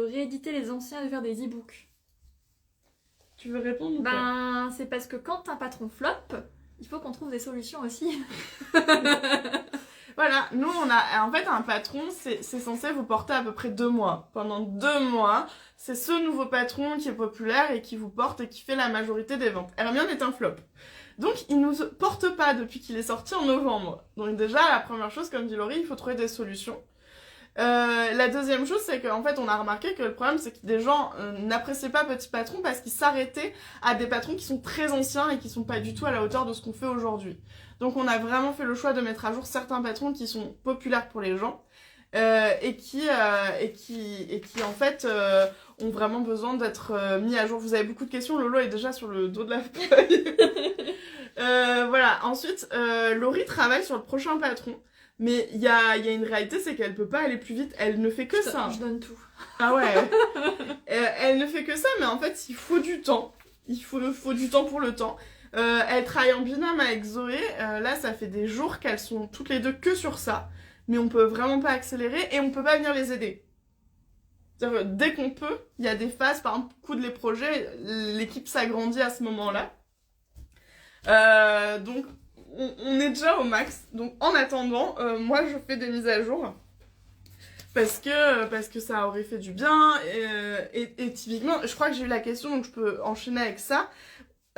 rééditer les anciens et de faire des e-books ? Tu veux répondre ou pas ? C'est parce que quand un patron flop, il faut qu'on trouve des solutions aussi. Voilà, nous on a en fait un patron, c'est censé vous porter à peu près 2 mois. Pendant 2 mois, c'est ce nouveau patron qui est populaire et qui vous porte et qui fait la majorité des ventes. Hermione est un flop. Donc il nous porte pas depuis qu'il est sorti en novembre. Donc déjà, la première chose, comme dit Laurie, il faut trouver des solutions. La deuxième chose, c'est qu'en fait, on a remarqué que le problème, c'est que des gens n'appréciaient pas Petit Patron parce qu'ils s'arrêtaient à des patrons qui sont très anciens et qui sont pas du tout à la hauteur de ce qu'on fait aujourd'hui. Donc, on a vraiment fait le choix de mettre à jour certains patrons qui sont populaires pour les gens et qui en fait ont vraiment besoin d'être mis à jour. Vous avez beaucoup de questions, Lolo est déjà sur le dos de la feuille. Voilà. Ensuite, Laurie travaille sur le prochain patron. Mais il y a une réalité, c'est qu'elle peut pas aller plus vite. Elle ne fait que ça. Je donne tout. Ah ouais. Elle ne fait que ça, mais en fait, il faut du temps. Il faut du temps pour le temps. Elle travaille en binôme avec Zoé. Là, ça fait des jours qu'elles sont toutes les deux que sur ça. Mais on peut vraiment pas accélérer et on peut pas venir les aider. C'est-à-dire, dès qu'on peut, il y a des phases, par exemple, coup de les projets, l'équipe s'agrandit à ce moment-là. Donc, on est déjà au max. Donc en attendant, moi je fais des mises à jour. Parce que ça aurait fait du bien. Et typiquement, je crois que j'ai eu la question, donc je peux enchaîner avec ça.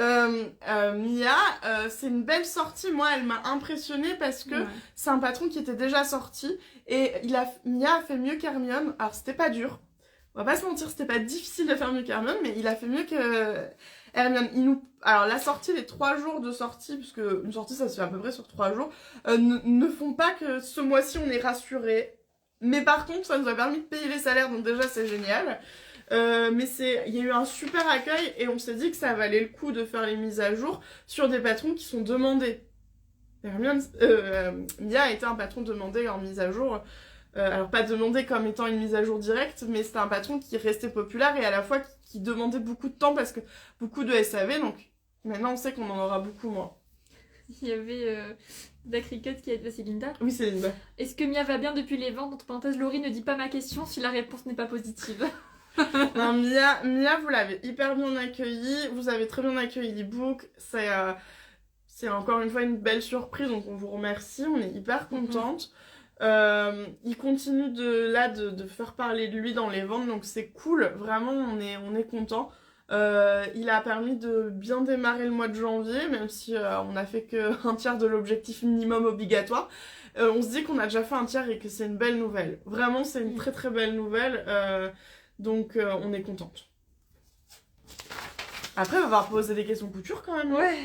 Mia, c'est une belle sortie. Moi, elle m'a impressionnée parce que c'est un patron qui était déjà sorti. Et Mia a fait mieux qu'Hermione. Alors c'était pas dur. On va pas se mentir, c'était pas difficile de faire mieux qu'Hermione, mais il a fait mieux que Hermione. Alors la sortie, les 3 jours de sortie, puisque une sortie ça se fait à peu près sur 3 jours, ne font pas que ce mois-ci on est rassuré. Mais par contre, ça nous a permis de payer les salaires, donc déjà c'est génial. Mais il y a eu un super accueil et on s'est dit que ça valait le coup de faire les mises à jour sur des patrons qui sont demandés. Mia a été un patron demandé en mise à jour. Alors pas demandé comme étant une mise à jour directe, mais c'était un patron qui restait populaire et à la fois qui demandait beaucoup de temps parce que beaucoup de SAV, donc maintenant on sait qu'on en aura beaucoup moins. Il y avait Dacricut qui a dit, c'est Linda. Oui, c'est Linda. Est-ce que Mia va bien depuis les ventes? Entre parenthèses, Laurie ne dit pas ma question si la réponse n'est pas positive. Non, Mia, vous l'avez hyper bien accueilli, vous avez très bien accueilli l'e-book, c'est encore une fois une belle surprise, donc on vous remercie, on est hyper contente. Il continue de faire parler de lui dans les ventes, donc c'est cool, vraiment on est content. Il a permis de bien démarrer le mois de janvier, même si on a fait qu'un tiers de l'objectif minimum obligatoire. On se dit qu'on a déjà fait un tiers et que c'est une belle nouvelle. Vraiment, c'est une très très belle nouvelle. Donc on est contente. Après, on va poser des questions couture quand même. Ouais,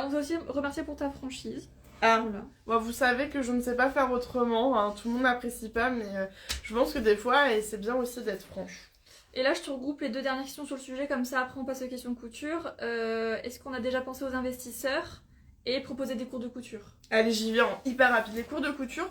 on doit aussi remercier pour ta franchise. Ah, Voilà. bon, vous savez que je ne sais pas faire autrement, hein. Tout le monde n'apprécie pas, mais je pense que des fois, et c'est bien aussi d'être franche. Et là, je te regroupe les 2 dernières questions sur le sujet, comme ça après on passe aux questions couture. Est-ce qu'on a déjà pensé aux investisseurs et proposer des cours de couture? Allez, j'y vais en hyper rapide. Les cours de couture,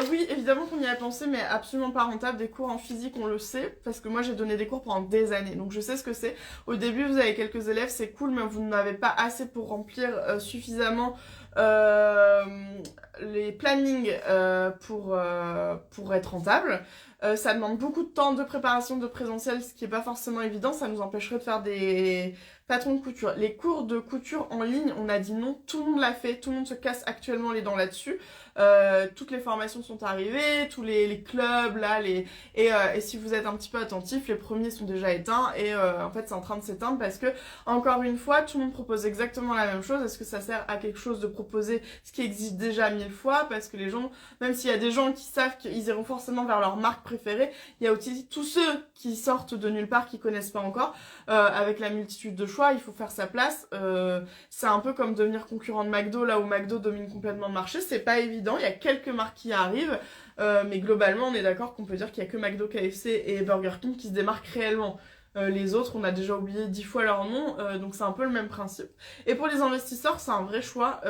oui, évidemment qu'on y a pensé, mais absolument pas rentable. Des cours en physique, on le sait, parce que moi j'ai donné des cours pendant des années, donc je sais ce que c'est. Au début, vous avez quelques élèves, c'est cool, mais vous n'avez pas assez pour remplir suffisamment les plannings pour être rentable. Ça demande beaucoup de temps de préparation de présentiel, ce qui est pas forcément évident. Ça nous empêcherait de faire des patrons de couture. Les cours de couture en ligne, on a dit non. Tout le monde l'a fait. Tout le monde se casse actuellement les dents là-dessus. Toutes les formations sont arrivées, tous les clubs là, et si vous êtes un petit peu attentif, les premiers sont déjà éteints et en fait c'est en train de s'éteindre parce que encore une fois tout le monde propose exactement la même chose. Est-ce que ça sert à quelque chose de proposer ce qui existe déjà 1000 fois? Parce que les gens, même s'il y a des gens qui savent qu'ils iront forcément vers leur marque préférée, il y a aussi tous ceux qui sortent de nulle part, qui connaissent pas encore. Avec la multitude de choix, il faut faire sa place. C'est un peu comme devenir concurrent de McDo, là où McDo domine complètement le marché, c'est pas évident. Il y a quelques marques qui arrivent, mais globalement, on est d'accord qu'on peut dire qu'il y a que McDo, KFC et Burger King qui se démarquent réellement. Les autres, on a déjà oublié 10 fois leur nom, donc c'est un peu le même principe. Et pour les investisseurs, c'est un vrai choix.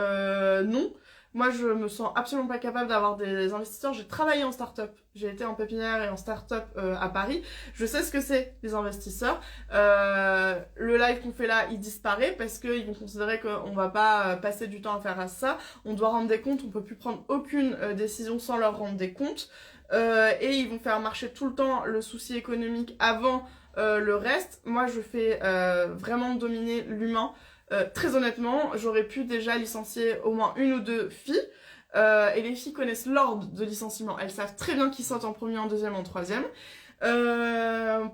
Non, moi je me sens absolument pas capable d'avoir des investisseurs. J'ai travaillé en start-up, j'ai été en pépinière et en start-up à Paris. Je sais ce que c'est, les investisseurs. Le live qu'on fait là, il disparaît parce qu'ils vont considérer qu'on va pas passer du temps à faire ça. On doit rendre des comptes, on peut plus prendre aucune décision sans leur rendre des comptes. Et ils vont faire marcher tout le temps le souci économique avant le reste. Moi, je fais vraiment dominer l'humain. Très honnêtement, j'aurais pu déjà licencier au moins 1 ou 2 filles. Et les filles connaissent l'ordre de licenciement. Elles savent très bien qui saute en premier, en deuxième, en troisième.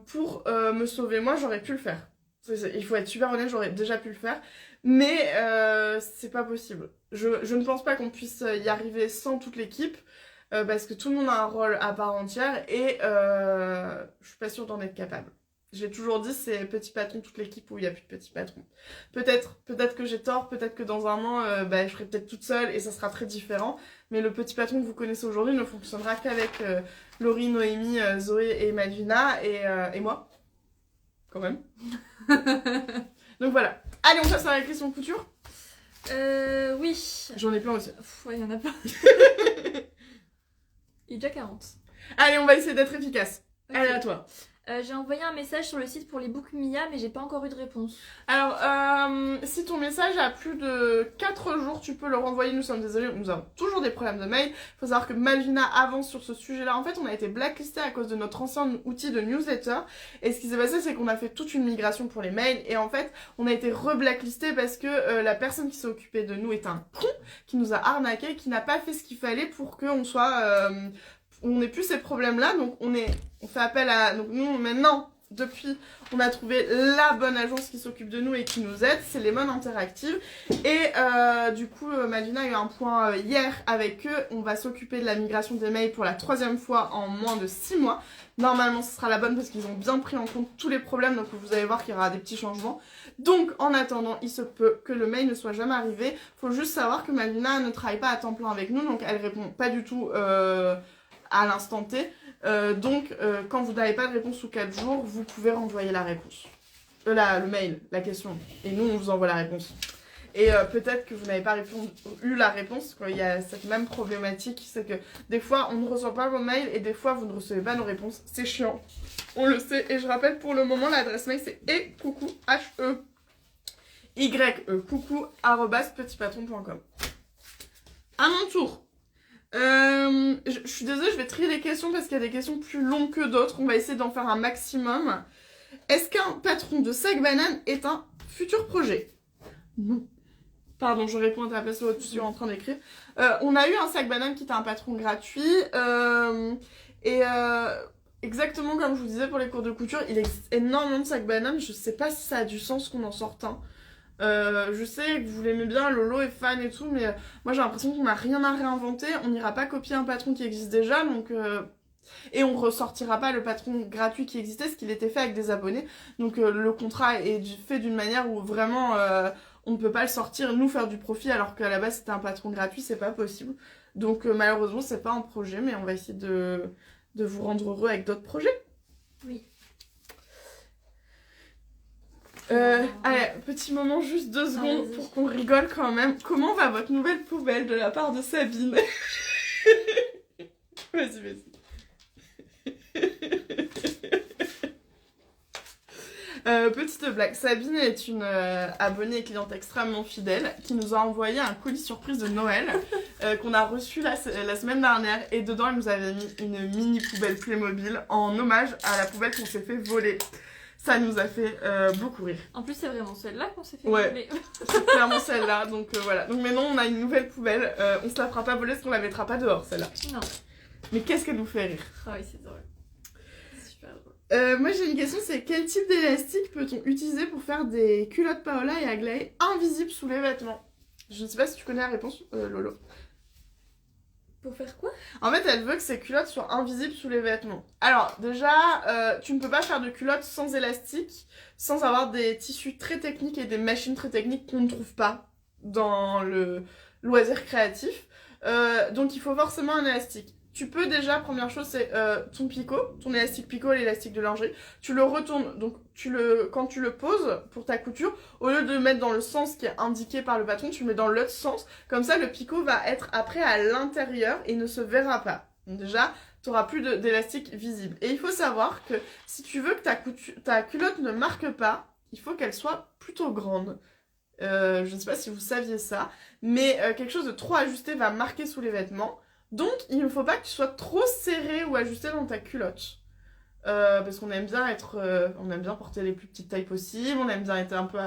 Pour me sauver, moi, j'aurais pu le faire. Il faut être super honnête, j'aurais déjà pu le faire. Mais c'est pas possible. Je ne pense pas qu'on puisse y arriver sans toute l'équipe. Parce que tout le monde a un rôle à part entière. Et je suis pas sûre d'en être capable. J'ai toujours dit c'est petit patron toute l'équipe où il n'y a plus de petit patron. Peut-être que j'ai tort, peut-être que dans un an je serai peut-être toute seule et ça sera très différent. Mais le petit patron que vous connaissez aujourd'hui ne fonctionnera qu'avec Laurie, Noémie, Zoé et Malvina et moi. Quand même. Donc voilà. Allez, on passe à la question couture. Oui. J'en ai plein aussi. Ouais, il y en a pas. Il est déjà 40. Allez, on va essayer d'être efficace. Okay. Allez, à toi. J'ai envoyé un message sur le site pour les books Mia, mais j'ai pas encore eu de réponse. Alors, si ton message a plus de 4 jours, tu peux le renvoyer. Nous sommes désolés, nous avons toujours des problèmes de mail. Faut savoir que Malvina avance sur ce sujet-là. En fait, on a été blacklisté à cause de notre ancien outil de newsletter. Et ce qui s'est passé, c'est qu'on a fait toute une migration pour les mails. Et en fait, on a été re-blacklisté parce que la personne qui s'est occupée de nous est un con, qui nous a arnaqué, qui n'a pas fait ce qu'il fallait pour qu'on soit... on n'ait plus ces problèmes-là, donc on fait appel à... Donc nous, maintenant, depuis, on a trouvé la bonne agence qui s'occupe de nous et qui nous aide, c'est Lemon Interactive. Et du coup, Malvina a eu un point hier avec eux. On va s'occuper de la migration des mails pour la 3e fois en moins de 6 mois. Normalement, ce sera la bonne parce qu'ils ont bien pris en compte tous les problèmes, donc vous allez voir qu'il y aura des petits changements. Donc, en attendant, il se peut que le mail ne soit jamais arrivé. Faut juste savoir que Malvina ne travaille pas à temps plein avec nous, donc elle répond pas du tout... à l'instant T. Donc, quand vous n'avez pas de réponse sous 4 jours, vous pouvez renvoyer la réponse. Le mail, la question. Et nous, on vous envoie la réponse. Et peut-être que vous n'avez pas eu la réponse. Il y a cette même problématique. C'est que des fois, on ne reçoit pas vos mails et des fois, vous ne recevez pas nos réponses. C'est chiant. On le sait. Et je rappelle, pour le moment, l'adresse mail, c'est coucou, coucou, @petitpatron.com. À mon tour. Je suis désolée, je vais trier les questions parce qu'il y a des questions plus longues que d'autres. On va essayer d'en faire un maximum. Est-ce qu'un patron de sac banane est un futur projet? Non. Pardon, je réponds à ta place où tu suis en train d'écrire. On a eu un sac banane qui était un patron gratuit. exactement comme je vous disais pour les cours de couture, il existe énormément de sacs bananes. Je sais pas si ça a du sens qu'on en sorte un. Je sais que vous l'aimez bien, Lolo est fan et tout, mais moi j'ai l'impression qu'on n'a rien à réinventer. On n'ira pas copier un patron qui existe déjà, donc et on ressortira pas le patron gratuit qui existait, ce qu'il était fait avec des abonnés. Donc le contrat est fait d'une manière où vraiment on ne peut pas le sortir, nous faire du profit, alors qu'à la base c'était un patron gratuit, c'est pas possible. Donc malheureusement c'est pas un projet, mais on va essayer de vous rendre heureux avec d'autres projets. Oui. Allez, petit moment, juste 2 secondes vas-y. pour qu'on rigole quand même. Comment va votre nouvelle poubelle de la part de Sabine? Vas-y. Petite blague, Sabine est une abonnée et cliente extrêmement fidèle qui nous a envoyé un colis surprise de Noël qu'on a reçu la semaine dernière, et dedans elle nous avait mis une mini poubelle Playmobil en hommage à la poubelle qu'on s'est fait voler. Ça nous a fait beaucoup rire. En plus, c'est vraiment celle-là qu'on s'est fait Ouais. voler. C'est clairement celle-là, donc voilà. Donc maintenant on a une nouvelle poubelle, on se la fera pas voler parce qu'on la mettra pas dehors celle-là. Non. Mais qu'est-ce qu'elle nous fait rire. Ah oui, c'est drôle. C'est super drôle. Moi j'ai une question, c'est quel type d'élastique peut-on utiliser pour faire des culottes Paola et Aglaé invisibles sous les vêtements? Je ne sais pas si tu connais la réponse, Lolo. Pour faire quoi? En fait, elle veut que ces culottes soient invisibles sous les vêtements. Alors, déjà, tu ne peux pas faire de culottes sans élastique, sans avoir des tissus très techniques et des machines très techniques qu'on ne trouve pas dans le loisir créatif. Donc, il faut forcément un élastique. Tu peux déjà, première chose, c'est ton picot, ton élastique picot, l'élastique de lingerie. Tu le retournes, donc quand tu le poses pour ta couture, au lieu de le mettre dans le sens qui est indiqué par le patron, tu le mets dans l'autre sens. Comme ça, le picot va être après à l'intérieur et ne se verra pas. Donc déjà, tu n'auras plus d'élastique visible. Et il faut savoir que si tu veux que ta culotte ne marque pas, il faut qu'elle soit plutôt grande. Je ne sais pas si vous saviez ça, mais quelque chose de trop ajusté va marquer sous les vêtements. Donc, il ne faut pas que tu sois trop serré ou ajusté dans ta culotte. Parce qu'on aime bien on aime bien porter les plus petites tailles possibles, on aime bien être un peu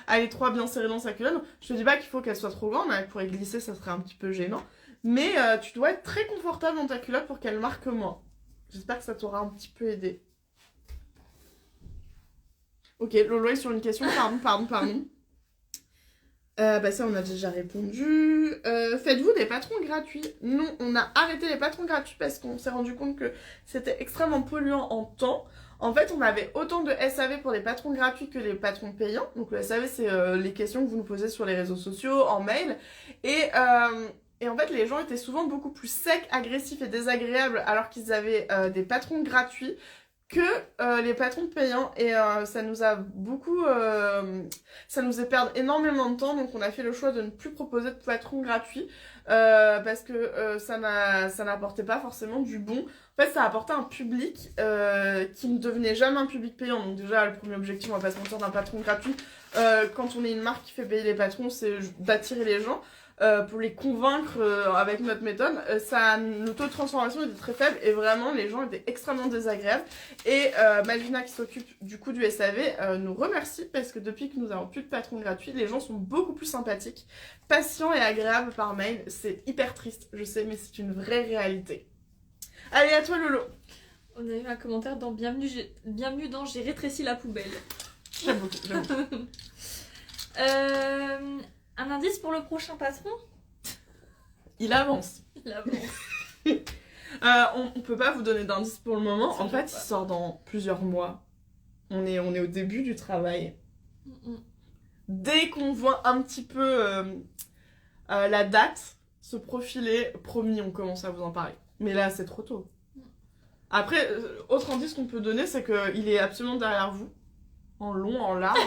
à l'étroit, bien serré dans sa culotte. Donc, je te dis pas qu'il faut qu'elle soit trop grande, elle pourrait glisser, ça serait un petit peu gênant. Mais tu dois être très confortable dans ta culotte pour qu'elle marque moins. J'espère que ça t'aura un petit peu aidé. Ok, Lolo est sur une question, pardon. Bah ça on a déjà répondu. Faites-vous des patrons gratuits? Non, on a arrêté les patrons gratuits parce qu'on s'est rendu compte que c'était extrêmement polluant en temps. En fait, on avait autant de SAV pour les patrons gratuits que les patrons payants. Donc le SAV, c'est les questions que vous nous posez sur les réseaux sociaux, en mail. Et en fait, les gens étaient souvent beaucoup plus secs, agressifs et désagréables alors qu'ils avaient des patrons gratuits que les patrons payants, et ça nous a beaucoup ça nous a perdu énormément de temps, donc on a fait le choix de ne plus proposer de patrons gratuits parce que ça n'apportait pas forcément du bon. En fait, ça apportait un public qui ne devenait jamais un public payant. Donc déjà, le premier objectif, on va pas se mentir, d'un patron gratuit quand on est une marque qui fait payer les patrons, c'est d'attirer les gens. Pour les convaincre avec notre méthode, le taux de transformation était très faible et vraiment les gens étaient extrêmement désagréables. Et Malvina qui s'occupe du coup du SAV nous remercie parce que depuis que nous avons plus de patrons gratuits, les gens sont beaucoup plus sympathiques, patients et agréables par mail. C'est hyper triste, je sais, mais c'est une vraie réalité. Allez, à toi Lolo. On a eu un commentaire dans Bienvenue dans J'ai rétréci la poubelle. J'aime beaucoup. Un indice pour le prochain patron? Il avance. Il avance. On peut pas vous donner d'indice pour le moment. Ça, en fait, il sort dans plusieurs mois. On est au début du travail. Dès qu'on voit un petit peu la date se profiler, promis, on commence à vous en parler. Mais là, c'est trop tôt. Après, autre indice qu'on peut donner, c'est qu'il est absolument derrière vous. En long, en large.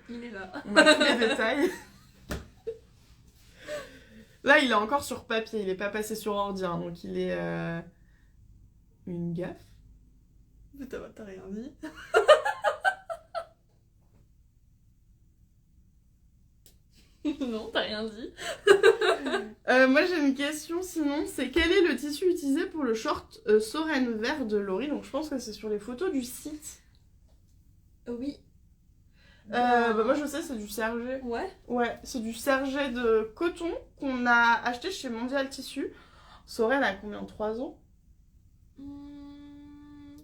Il est là. On a tous les détails. Là, il est encore sur papier, il est pas passé sur ordi, hein, donc il est... Une gaffe. Mais t'as rien dit. Non, t'as rien dit. Moi, j'ai une question, sinon, c'est quel est le tissu utilisé pour le short Soren vert de Laurie? Donc, je pense que c'est sur les photos du site. Oui. Moi, je sais, c'est du sergé. Ouais. Ouais, c'est du sergé de coton qu'on a acheté chez Mondial Tissu. Soren a combien? 3 ans?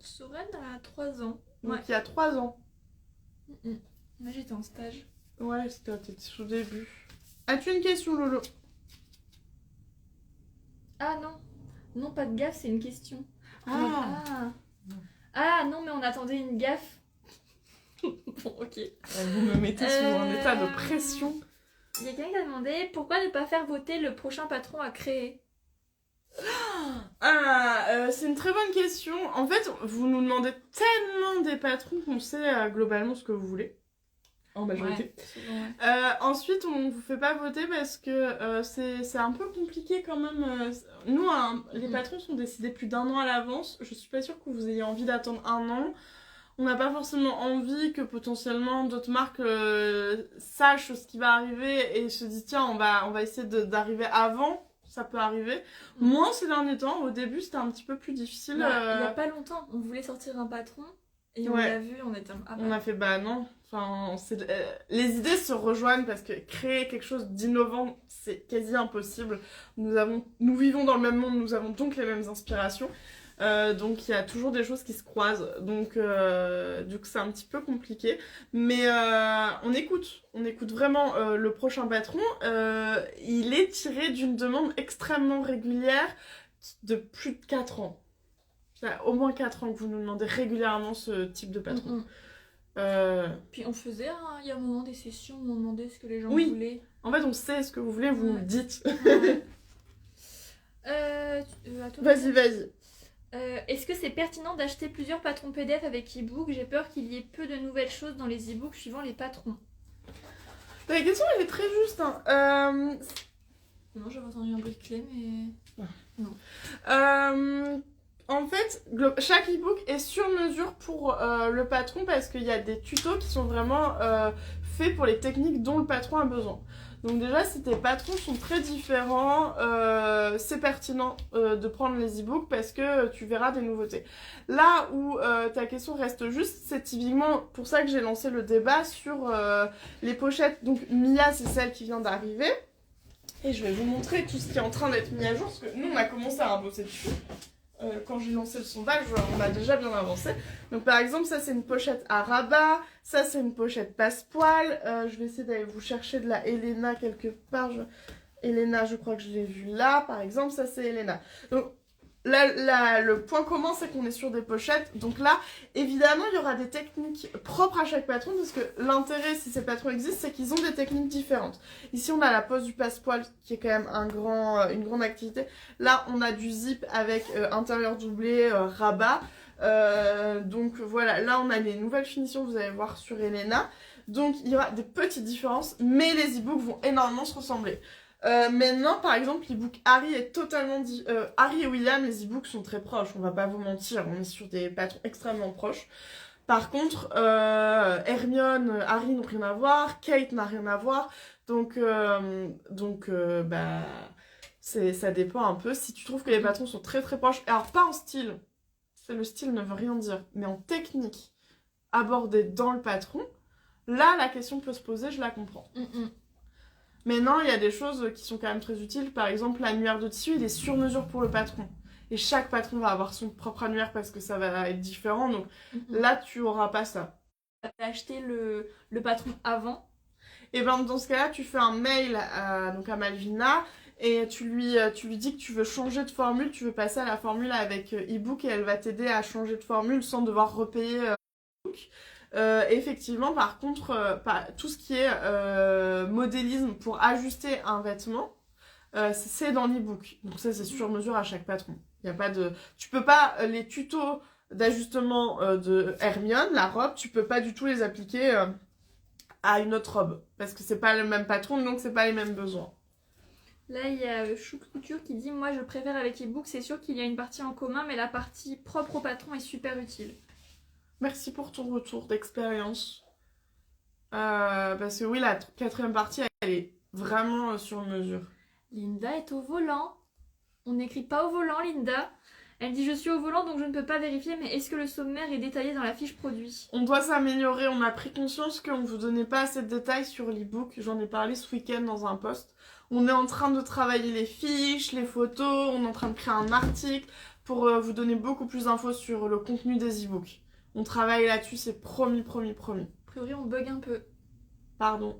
Soren a 3 ans. Donc Ouais. il y a 3 ans. Là, j'étais en stage. Ouais, c'était au début. As-tu une question, Lolo? Ah non. Non, pas de gaffe, c'est une question. Ah, Ah. Ah non, mais on attendait une gaffe. Bon, ok. vous me mettez sous un état de Euh, pression. Il y a quelqu'un qui a demandé pourquoi ne pas faire voter le prochain patron à créer. C'est une très bonne question. En fait, vous nous demandez tellement des patrons qu'on sait globalement ce que vous voulez. En majorité. Ouais, souvent, ouais. Ensuite, on vous fait pas voter parce que c'est un peu compliqué quand même. Nous, les patrons sont décidés plus d'1 an à l'avance. Je suis pas sûre que vous ayez envie d'attendre 1 an. On n'a pas forcément envie que potentiellement d'autres marques sachent ce qui va arriver et se disent tiens, on va essayer d'arriver avant. Ça peut arriver. Moins ces derniers temps. Au début, c'était un petit peu plus difficile. Il y a pas longtemps, on voulait sortir un patron et on Ouais. l'a vu, on était On a fait bah non. Enfin, les idées se rejoignent parce que créer quelque chose d'innovant, c'est quasi impossible. Nous vivons dans le même monde, nous avons donc les mêmes inspirations. Donc il y a toujours des choses qui se croisent. Donc du coup c'est un petit peu compliqué. Mais on écoute vraiment le prochain patron. Il est tiré d'une demande extrêmement régulière de plus de 4 ans. Il y a au moins 4 ans que vous nous demandez régulièrement ce type de patron. Puis on faisait, il y a un moment des sessions où on demandait ce que les gens Oui. voulaient. En fait, on sait ce que vous voulez, vous nous le dites. Ouais. À toi, Vas-y. est-ce que c'est pertinent d'acheter plusieurs patrons PDF avec e-book? J'ai peur qu'il y ait peu de nouvelles choses dans les e-books suivant les patrons. La question, elle est très juste. Hein. Non, j'avais entendu un bruit de clé, mais... En fait, chaque e-book est sur mesure pour le patron parce qu'il y a des tutos qui sont vraiment faits pour les techniques dont le patron a besoin. Donc déjà, si tes patrons sont très différents, c'est pertinent de prendre les e-books parce que tu verras des nouveautés. Là où ta question reste juste, c'est typiquement pour ça que j'ai lancé le débat sur les pochettes. Donc Mia, c'est celle qui vient d'arriver. Et je vais vous montrer tout ce qui est en train d'être mis à jour parce que nous, on a commencé à bosser dessus. Quand j'ai lancé le sondage, on a déjà bien avancé. Donc par exemple, ça c'est une pochette à rabat, ça c'est une pochette passe-poil. Je vais essayer d'aller vous chercher de la Elena quelque part. Elena, je crois que je l'ai vue là, par exemple, ça c'est Elena. Donc là, le point commun, c'est qu'on est sur des pochettes. Donc là, évidemment, il y aura des techniques propres à chaque patron parce que l'intérêt, si ces patrons existent, c'est qu'ils ont des techniques différentes. Ici, on a la pose du passe-poil qui est quand même une grande activité. Là, on a du zip avec intérieur doublé, rabat. Donc voilà, là, on a les nouvelles finitions, vous allez voir sur Elena. Donc, il y aura des petites différences, mais les e-books vont énormément se ressembler. Maintenant, par exemple, l'e-book Harry est totalement Harry et William, les e-books sont très proches, on va pas vous mentir, on est sur des patrons extrêmement proches. Par contre, Hermione, Harry n'ont rien à voir, Kate n'a rien à voir, donc ça dépend un peu. Si tu trouves que les patrons sont très très proches, alors pas en style, le style ne veut rien dire, mais en technique abordée dans le patron, là la question peut se poser, je la comprends. Mais non, il y a des choses qui sont quand même très utiles. Par exemple, l'annuaire de tissu, il est sur mesure pour le patron. Et chaque patron va avoir son propre annuaire parce que ça va être différent. Donc là, tu auras pas ça. T'as acheté le patron avant? Et ben dans ce cas-là, tu fais un mail à Malvina et tu lui dis que tu veux changer de formule, tu veux passer à la formule avec e-book et elle va t'aider à changer de formule sans devoir repayer e-book. Effectivement, par contre, tout ce qui est modélisme pour ajuster un vêtement, c'est dans l'e-book. Donc ça, c'est sur mesure à chaque patron. Y a pas de... Tu peux pas, les tutos d'ajustement de Hermione, la robe, tu peux pas du tout les appliquer à une autre robe. Parce que c'est pas le même patron, donc c'est pas les mêmes besoins. Là, il y a Chouk Couture qui dit « Moi, je préfère avec e-book, c'est sûr qu'il y a une partie en commun, mais la partie propre au patron est super utile. » Merci pour ton retour d'expérience. Parce que oui, la 4e partie, elle est vraiment sur mesure. Linda est au volant. On n'écrit pas au volant, Linda. Elle dit « Je suis au volant, donc je ne peux pas vérifier, mais est-ce que le sommaire est détaillé dans la fiche produit ?» On doit s'améliorer. On a pris conscience qu'on ne vous donnait pas assez de détails sur l'e-book. J'en ai parlé ce week-end dans un post. On est en train de travailler les fiches, les photos. On est en train de créer un article pour vous donner beaucoup plus d'infos sur le contenu des e-books. On travaille là-dessus, c'est promis. A priori, on bug un peu. Pardon.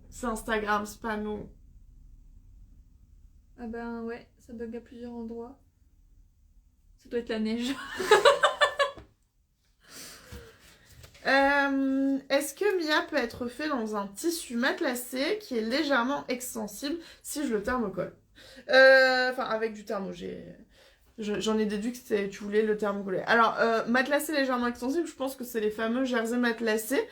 C'est Instagram, c'est pas nous. Ah ben ouais, ça bug à plusieurs endroits. Ça doit être la neige. Est-ce que Mia peut être fait dans un tissu matelassé qui est légèrement extensible si je le thermocolle? Enfin, avec du thermo, j'en ai déduit que tu voulais le thermocoller. Alors, matelassé légèrement extensible, je pense que c'est les fameux jersey matelassés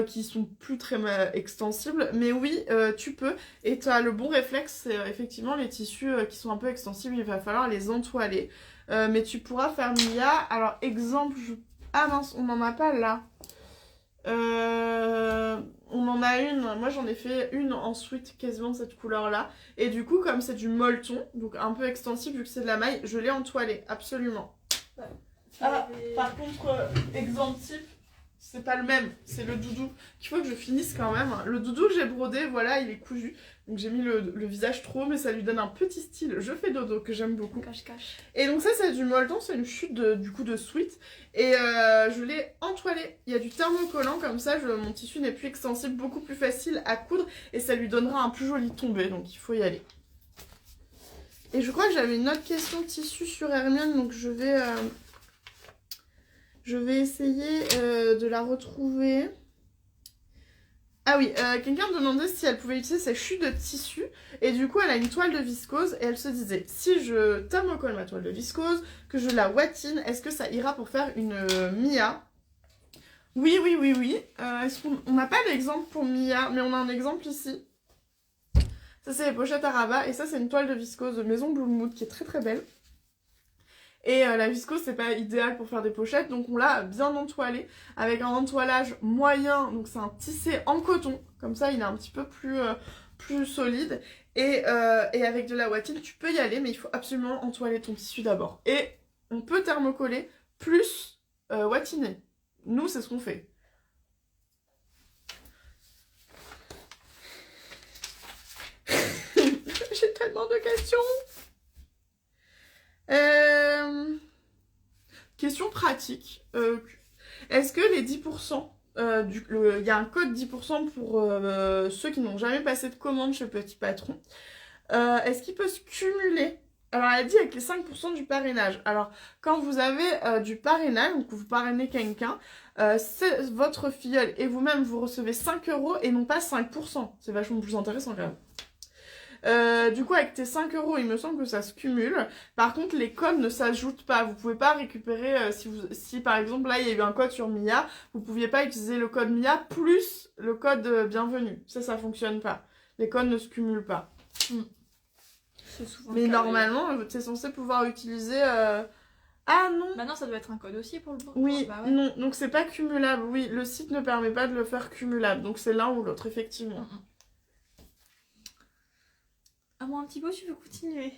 qui sont plus très extensibles. Mais oui, tu peux. Et tu as le bon réflexe, c'est effectivement les tissus qui sont un peu extensibles, il va falloir les entoiler. Mais tu pourras faire Mia. Alors, exemple, ah mince, on n'en a pas là. On en a une, moi j'en ai fait une en sweat quasiment de cette couleur là et du coup comme c'est du molleton donc un peu extensible vu que c'est de la maille, je l'ai entoilé absolument. Ouais. Ah, par contre exemple type c'est pas le même, c'est le doudou qu'il faut que je finisse quand même. Le doudou que j'ai brodé, voilà, il est cousu donc j'ai mis le visage trop haut mais ça lui donne un petit style je fais dodo que j'aime beaucoup. Cache. Et donc ça c'est du molleton, c'est une chute du coup de sweat et je l'ai entoilé. Il y a du thermocollant comme ça, mon tissu n'est plus extensible, beaucoup plus facile à coudre et ça lui donnera un plus joli tombé donc il faut y aller. Et je crois que j'avais une autre question de tissu sur Hermione donc je vais essayer de la retrouver. Ah oui, quelqu'un me demandait si elle pouvait utiliser ses chutes de tissu et du coup elle a une toile de viscose et elle se disait si je thermocolle ma toile de viscose, que je la watine, est-ce que ça ira pour faire une Mia? Oui. Est-ce qu'on n'a pas d'exemple pour Mia, mais on a un exemple ici. Ça c'est les pochettes à rabat et ça c'est une toile de viscose de Maison Bloomwood qui est très très belle. Et la viscose c'est pas idéal pour faire des pochettes donc on l'a bien entoilé avec un entoilage moyen, donc c'est un tissé en coton, comme ça il est un petit peu plus solide et avec de la watine tu peux y aller mais il faut absolument entoiler ton tissu d'abord. Et on peut thermocoller plus watiner, nous c'est ce qu'on fait. J'ai tellement de questions. Question pratique. Est-ce que les 10%, il y a un code 10% pour ceux qui n'ont jamais passé de commande chez Petit Patron. Est-ce qu'il peut se cumuler? Alors elle a dit avec les 5% du parrainage. Alors quand vous avez du parrainage, donc vous parrainez quelqu'un, c'est votre filleule et vous-même vous recevez 5 € et non pas 5%. C'est vachement plus intéressant quand même. Du coup avec tes 5 €, il me semble que ça se cumule. Par contre les codes ne s'ajoutent pas. Vous pouvez pas récupérer si par exemple là il y a eu un code sur Mia, vous pouviez pas utiliser le code Mia plus le code bienvenue. Ça fonctionne pas. Les codes ne se cumulent pas. C'est souvent mais normalement t'es censé pouvoir utiliser ah non. Bah non, ça doit être un code aussi pour le bon. Oui, bah ouais. non, donc c'est pas cumulable. Oui, le site ne permet pas de le faire cumulable. Donc c'est l'un ou l'autre, effectivement. À moi un petit peu, tu veux continuer?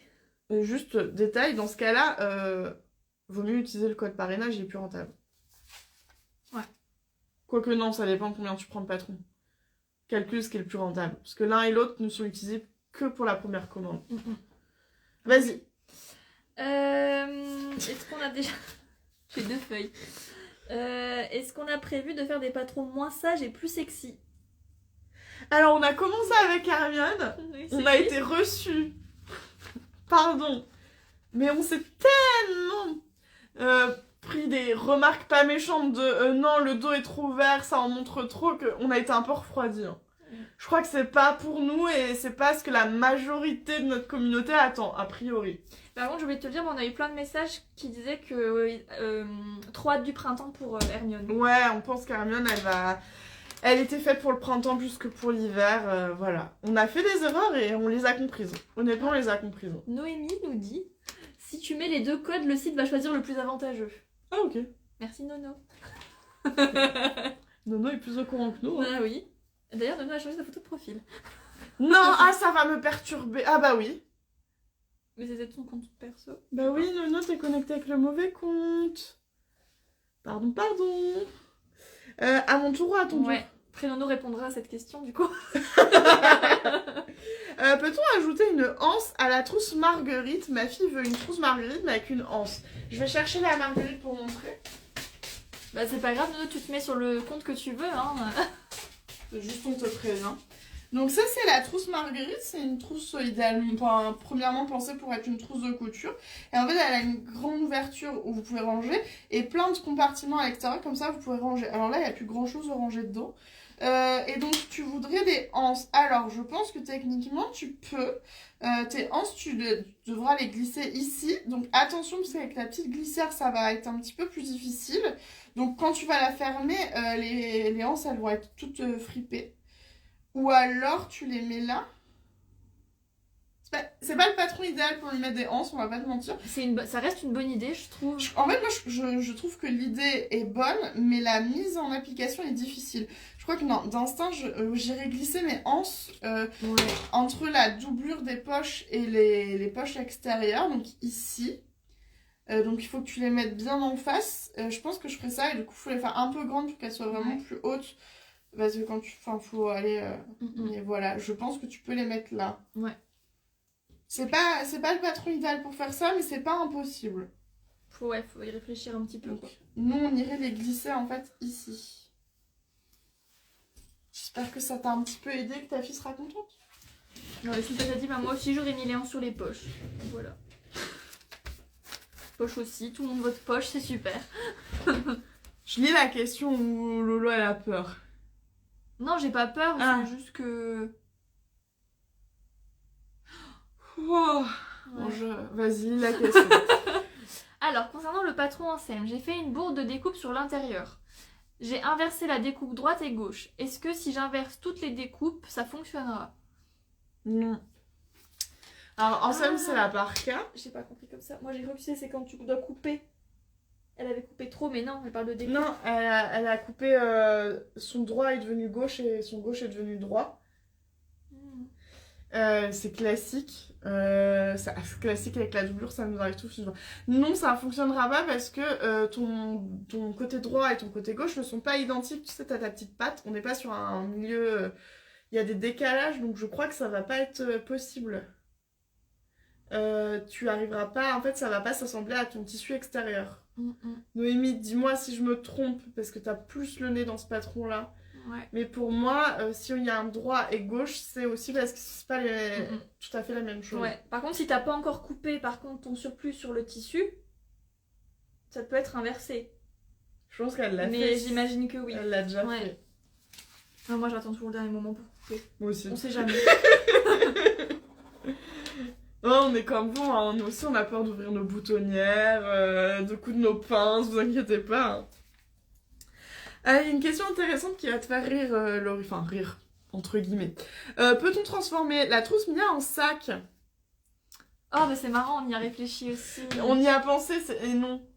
Juste détail, dans ce cas-là, vaut mieux utiliser le code parrainage, il est plus rentable. Ouais. Quoique non, ça dépend combien tu prends de patron. Calcule ce qui est le plus rentable. Parce que l'un et l'autre ne sont utilisés que pour la première commande. Vas-y. Est-ce qu'on a déjà... J'ai 2 feuilles. Est-ce qu'on a prévu de faire des patrons moins sages et plus sexy? Alors on a commencé avec Hermione, Oui, on a été reçus. Pardon. Mais on s'est tellement pris des remarques pas méchantes de non, le dos est trop vert, ça en montre trop, qu'on a été un peu refroidis. Hein. Je crois que c'est pas pour nous et c'est pas ce que la majorité de notre communauté attend, a priori. Par contre, je voulais te le dire, on a eu plein de messages qui disaient que trop hâte du printemps pour Hermione. Ouais, on pense qu'Hermione, elle était faite pour le printemps plus que pour l'hiver, voilà. On a fait des erreurs et on les a comprises. Honnêtement, on les a comprises. Noémie nous dit, si tu mets les 2 codes, le site va choisir le plus avantageux. Ah ok. Merci Nono. Nono est plus au courant que nous. Hein. Ah oui. D'ailleurs, Nono a changé sa photo de profil. Non, ah ça va me perturber. Ah bah oui. Mais c'était son compte perso. Bah oui, Nono, t'es connecté avec le mauvais compte. Pardon. À mon tour ou à ton tour? Ouais. Prénono répondra à cette question du coup. Peut-on ajouter une anse à la trousse Marguerite? Ma fille veut une trousse Marguerite mais avec une anse. Je vais chercher la Marguerite pour montrer. Bah c'est pas grave, Nono, tu te mets sur le compte que tu veux, hein. Juste on te prévient. Donc ça c'est la trousse Marguerite, c'est une trousse idéalement, premièrement pensée pour être une trousse de couture. Et en fait elle a une grande ouverture où vous pouvez ranger et plein de compartiments à l'extérieur, comme ça vous pouvez ranger. Alors là il n'y a plus grand chose à ranger dedans. Et donc tu voudrais des anses. Alors je pense que techniquement tu peux. Tes anses devras les glisser ici. Donc attention parce qu'avec la petite glissière ça va être un petit peu plus difficile. Donc quand tu vas la fermer, les anses elles vont être toutes fripées. Ou alors tu les mets là. C'est pas le patron idéal pour lui mettre des anses, on va pas te mentir. Ça reste une bonne idée, je trouve. En fait, moi je trouve que l'idée est bonne, mais la mise en application est difficile. Je crois que d'instinct, j'irais glisser mes anses entre la doublure des poches et les poches extérieures, donc ici. Donc il faut que tu les mettes bien en face. Je pense que je ferai ça et du coup il faut les faire un peu grandes pour qu'elles soient vraiment plus hautes. Parce que quand faut aller... Mais voilà, je pense que tu peux les mettre là. Ouais. C'est pas le patron idéal pour faire ça, mais c'est pas impossible. Faut y réfléchir un petit peu. Donc, nous, on irait les glisser en fait ici. J'espère que ça t'a un petit peu aidé, que ta fille sera contente. Non, et si t'as dit, bah moi aussi j'aurais mis les hanches sur les poches. Voilà. Poche aussi, tout le monde vote poche, c'est super. Je lis la question où Lolo elle a peur. Non, j'ai pas peur, c'est juste que... Wow. Bon, vas-y, lis la question. Alors, concernant le patron en sème, j'ai fait une bourde de découpe sur l'intérieur. J'ai inversé la découpe droite et gauche. Est-ce que si j'inverse toutes les découpes, ça fonctionnera? Non. Alors, en somme, c'est la parka. J'ai pas compris comme ça. Moi, j'ai cru que c'est quand tu dois couper. Elle avait coupé trop, mais non, elle parle de découpe. Non, elle a coupé... son droit est devenu gauche et son gauche est devenu droit. C'est classique. C'est classique avec la doublure, ça nous arrive tout de Non, ça ne fonctionnera pas parce que ton côté droit et ton côté gauche ne sont pas identiques. Tu sais, t'as ta petite patte. On n'est pas sur un milieu... Il y a des décalages, donc je crois que ça va pas être possible. Tu arriveras pas... En fait, ça va pas s'assembler à ton tissu extérieur. Noémie, dis-moi si je me trompe, parce que t'as plus le nez dans ce patron-là. Ouais. Mais pour moi, si il y a un droit et gauche, c'est aussi parce que c'est pas tout à fait la même chose. Ouais. Par contre, si t'as pas encore coupé ton surplus sur le tissu, ça peut être inversé. Je pense qu'elle l'a fait. Mais j'imagine que oui. Elle l'a déjà fait. Non, moi, j'attends toujours le dernier moment pour couper. Moi aussi. On sait jamais. Oh, on est comme vous, hein. Nous aussi on a peur d'ouvrir nos boutonnières, de coudre nos pinces, vous inquiétez pas. Une question intéressante qui va te faire rire, Laurie, enfin rire, entre guillemets. Peut-on transformer la trousse Mia en sac? Oh, mais c'est marrant, on y a réfléchi aussi. On y a pensé, et non.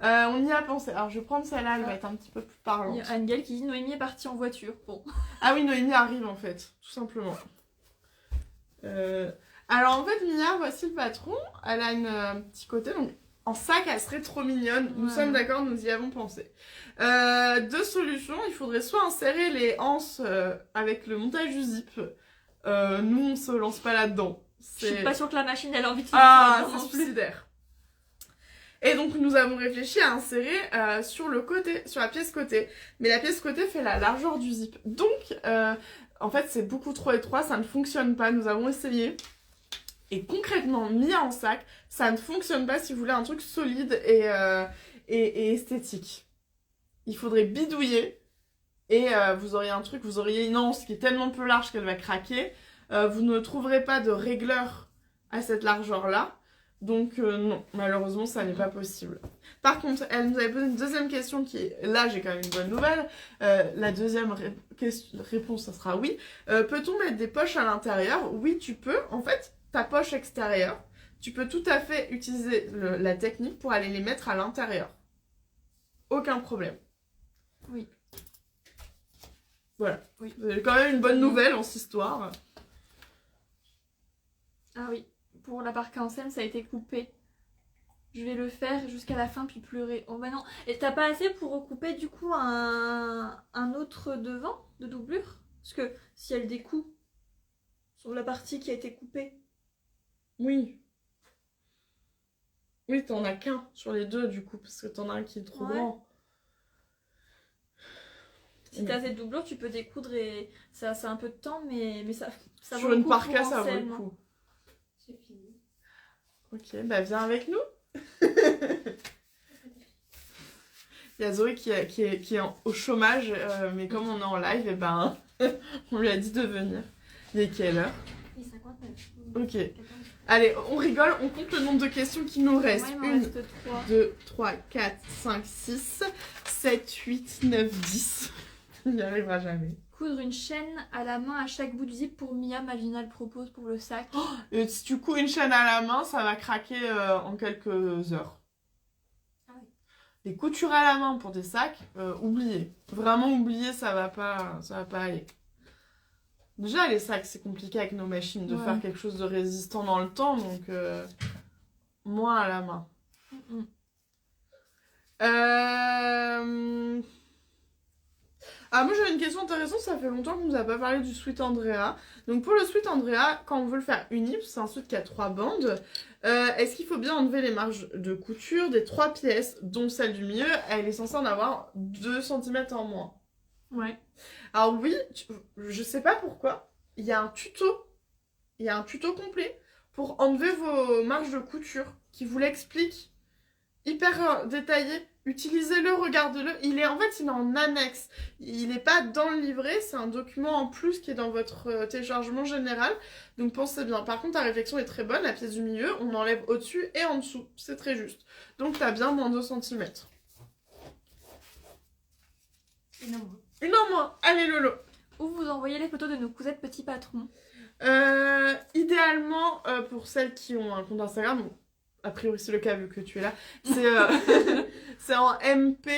On y a pensé. Alors je vais prendre celle-là, elle va être un petit peu plus parlante. Il y a Angel qui dit Noémie est partie en voiture. Bon. Ah oui, Noémie arrive en fait, tout simplement. Alors en fait, Mia, voici le patron. Elle a un petit côté, donc en sac, elle serait trop mignonne. Nous sommes d'accord, nous y avons pensé. Deux solutions. Il faudrait soit insérer les anses avec le montage du zip. Nous, on se lance pas là-dedans. Je suis pas sûre que la machine elle a envie de c'est suicidaire. Et donc nous avons réfléchi à insérer sur le côté, sur la pièce côté. Mais la pièce côté fait la largeur du zip. Donc en fait c'est beaucoup trop étroit, ça ne fonctionne pas. Nous avons essayé. Et concrètement, mis en sac, ça ne fonctionne pas si vous voulez un truc solide et esthétique. Il faudrait bidouiller et vous auriez un truc, vous auriez une anse qui est tellement peu large qu'elle va craquer. Vous ne trouverez pas de régleur à cette largeur-là. Donc non, malheureusement, ça n'est pas possible. Par contre, elle nous avait posé une deuxième question qui est... Là, j'ai quand même une bonne nouvelle. La deuxième réponse, ça sera oui. Peut-on mettre des poches à l'intérieur? Oui, tu peux. En fait, ta poche extérieure, tu peux tout à fait utiliser la technique pour aller les mettre à l'intérieur. Aucun problème. Oui. Voilà. Oui. Vous avez quand même une bonne nouvelle en cette histoire. Ah oui. Pour la parka en scène, ça a été coupé. Je vais le faire jusqu'à la fin puis pleurer. Oh bah non. Et t'as pas assez pour recouper du coup un autre devant de doublure? Parce que si elle découpe sur la partie qui a été coupée. Oui. Oui, t'en as qu'un sur les deux du coup, parce que t'en as un qui est trop Ouais. grand. Si t'as assez de doublure, tu peux découdre et ça a un peu de temps, mais ça Sur vaut le une coup parka, pour ça vaut le Anselme. coup. C'est fini. Ok, bah viens avec nous. Il y a Zoé qui est au chômage, mais comme on est en live, et ben, on lui a dit de venir. Il est quelle heure? Et 59. Ok. 14. Allez, on rigole, on compte le nombre de questions qui nous restent. Moi, il m'en 1, reste 3. 2, 3, 4, 5, 6, 7, 8, 9, 10. Il n'y arrivera jamais. Coudre une chaîne à la main à chaque bout du zip pour Mia, Malvina le propose pour le sac. Et si tu couds une chaîne à la main, ça va craquer en quelques heures. Ah oui. Les coutures à la main pour des sacs, oubliez. Vraiment oubliez, ça va pas aller. Déjà, les sacs, c'est compliqué avec nos machines de Ouais. faire quelque chose de résistant dans le temps, donc moins à la main. Mm. Ah, moi j'avais une question intéressante, ça fait longtemps qu'on nous a pas parlé du Sweet Andrea. Donc pour le Sweet Andrea, quand on veut le faire uni, parce que c'est un sweat qui a 3 bandes, est-ce qu'il faut bien enlever les marges de couture des 3 pièces, dont celle du milieu, elle est censée en avoir 2 cm en moins. Ouais. Alors oui, je sais pas pourquoi, il y a un tuto complet pour enlever vos marges de couture qui vous l'explique, hyper détaillé. Utilisez-le, regardez-le. Il est en annexe. Il n'est pas dans le livret, c'est un document en plus qui est dans votre téléchargement général. Donc pensez bien. Par contre, ta réflexion est très bonne. La pièce du milieu, on enlève au-dessus et en dessous. C'est très juste. Donc t'as bien moins 2 cm. Et non, moi. Une en moins. Allez Lolo. Ou vous envoyez les photos de nos cousettes petits patrons. Idéalement, pour celles qui ont un compte Instagram, a priori c'est le cas vu que tu es là, c'est c'est en MP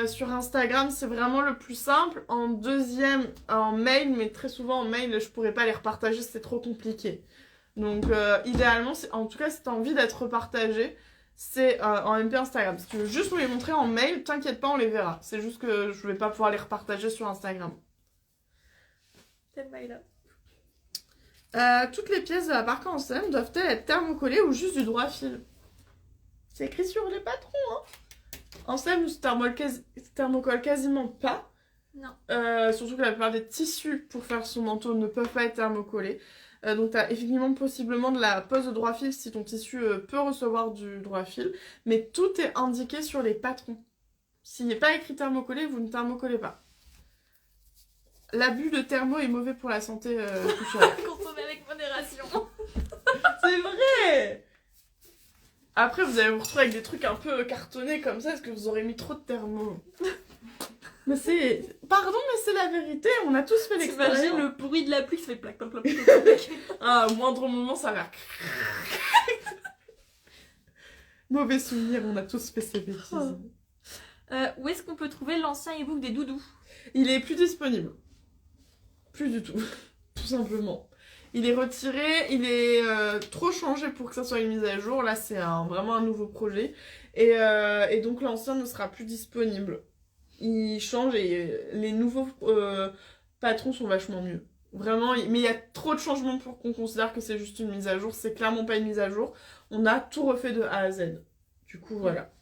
sur Instagram, c'est vraiment le plus simple. En deuxième, en mail, mais très souvent en mail, je pourrais pas les repartager, c'est trop compliqué. Donc idéalement, en tout cas si tu as envie d'être repartagé, c'est en MP Instagram. Si tu veux juste nous les montrer en mail, t'inquiète pas, on les verra. C'est juste que je vais pas pouvoir les repartager sur Instagram. Telle maille-là. Toutes les pièces de la parka Anselme doivent-elles être thermocollées ou juste du droit fil? C'est écrit sur les patrons, hein. Anselme se thermocolle quasiment pas. Non. Surtout que la plupart des tissus pour faire son manteau ne peuvent pas être thermocollés. Donc tu as effectivement possiblement de la pose de droit fil si ton tissu peut recevoir du droit fil. Mais tout est indiqué sur les patrons. S'il n'est pas écrit thermocollé, vous ne thermocollez pas. L'abus de thermo est mauvais pour la santé couturière. Consommez avec modération. C'est vrai! Après, vous allez vous retrouver avec des trucs un peu cartonnés comme ça, parce que vous aurez mis trop de thermo. Mais c'est... Pardon, mais c'est la vérité, on a tous fait l'expérience. T'imagines le bruit de la pluie qui fait plaque, plaque, plaque, plaque, plaque. Ah, au moindre moment, ça va... Mauvais souvenir, on a tous fait ces bêtises. Où est-ce qu'on peut trouver l'ancien e-book des doudous? Il est plus disponible. Plus du tout. Tout simplement. Il est retiré, il est trop changé pour que ça soit une mise à jour. Là, c'est vraiment un nouveau projet. Et donc, l'ancien ne sera plus disponible. Il change et les nouveaux patrons sont vachement mieux. Vraiment, mais il y a trop de changements pour qu'on considère que c'est juste une mise à jour. C'est clairement pas une mise à jour. On a tout refait de A à Z. Du coup, voilà.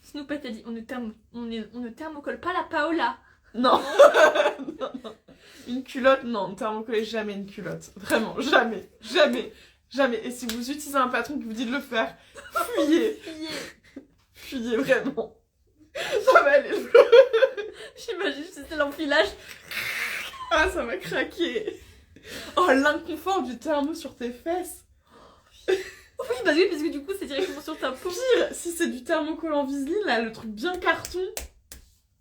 Snoop a dit on ne thermocolle pas la Paola. Non. Non, non. Une culotte, non, ne thermocollez jamais une culotte. Vraiment, jamais, jamais, jamais. Et si vous utilisez un patron qui vous dit de le faire, fuyez. Fuyez, vraiment. Ça va aller. J'imagine que c'était l'enfilage. Ah, ça m'a craqué. Oh, l'inconfort du thermo sur tes fesses. Oui, bah oui, parce que du coup, c'est directement sur ta peau. Pire, si c'est du thermocollant Viseline, là, le truc bien carton.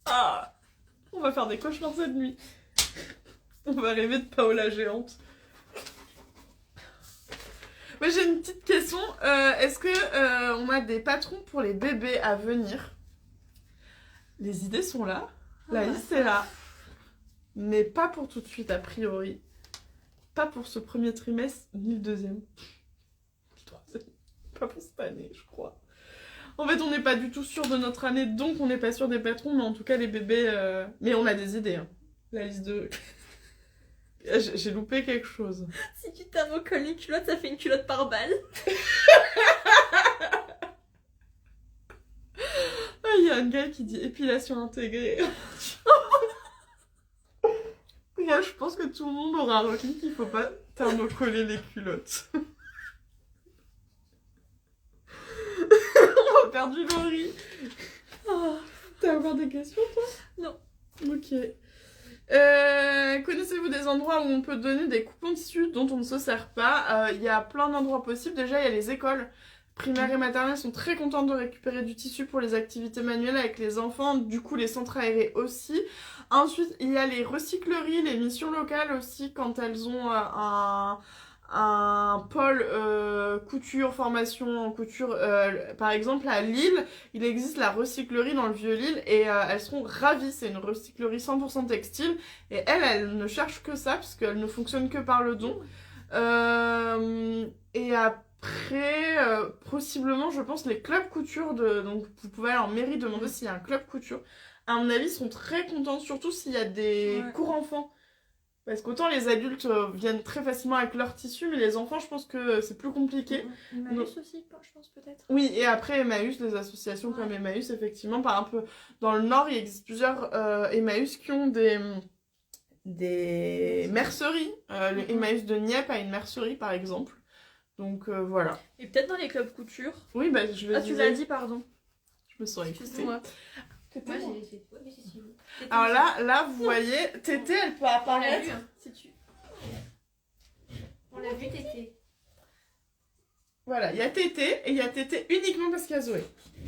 Ah, on va faire des cauchemars cette nuit. On va rêver de Paola géante. Moi, j'ai une petite question. Est-ce que on a des patrons pour les bébés à venir? Les idées sont là. La liste est là. Mais pas pour tout de suite, a priori. Pas pour ce premier trimestre, ni le deuxième. Le troisième. Pas pour cette année, je crois. En fait, on n'est pas du tout sûr de notre année, donc on n'est pas sûr des patrons, mais en tout cas, les bébés... Mais on a des idées, hein. La liste de... J'ai loupé quelque chose. Si tu thermocolles une culotte, ça fait une culotte par balle. Ah, il y a un gars qui dit épilation intégrée. Moi, je pense que tout le monde aura requis qu'il faut pas thermocoller les culottes. On a perdu Laurie. Oh, t'as encore des questions, toi? Non. Ok. Connaissez-vous des endroits où on peut donner des coupons de tissu dont on ne se sert pas? Il y a plein d'endroits possibles. Déjà, il y a les écoles primaires et maternelles sont très contentes de récupérer du tissu pour les activités manuelles avec les enfants. Du coup, les centres aérés aussi. Ensuite, il y a les recycleries, les missions locales aussi quand elles ont un pôle couture, formation en couture. Par exemple, à Lille, il existe la recyclerie dans le Vieux-Lille et elles seront ravies. C'est une recyclerie 100% textile et elles ne cherchent que ça parce qu'elles ne fonctionnent que par le don. Et après, possiblement, je pense, les clubs couture. Donc, vous pouvez aller en mairie demander s'il y a un club couture. À mon avis, ils sont très contents, surtout s'il y a des cours enfants. Parce qu'autant les adultes viennent très facilement avec leur tissu, mais les enfants, je pense que c'est plus compliqué. Emmaüs aussi, je pense peut-être. Oui, et après Emmaüs, les associations comme Emmaüs, effectivement, par exemple, dans le Nord, il existe plusieurs Emmaüs qui ont des merceries. Le Emmaüs de Nieppe a une mercerie, par exemple. Donc voilà. Et peut-être dans les clubs couture. Oui, bah je vais Ah, tu l'as dit, pardon. Je me sens écoutée. Excuse-moi. Moi, j'ai suivi. Alors là, vous voyez, Tété, elle peut On l'a apparaître. vu, hein. On l'a vu, Tété. Voilà, il y a Tété, et il y a Tété uniquement parce qu'il y a Zoé.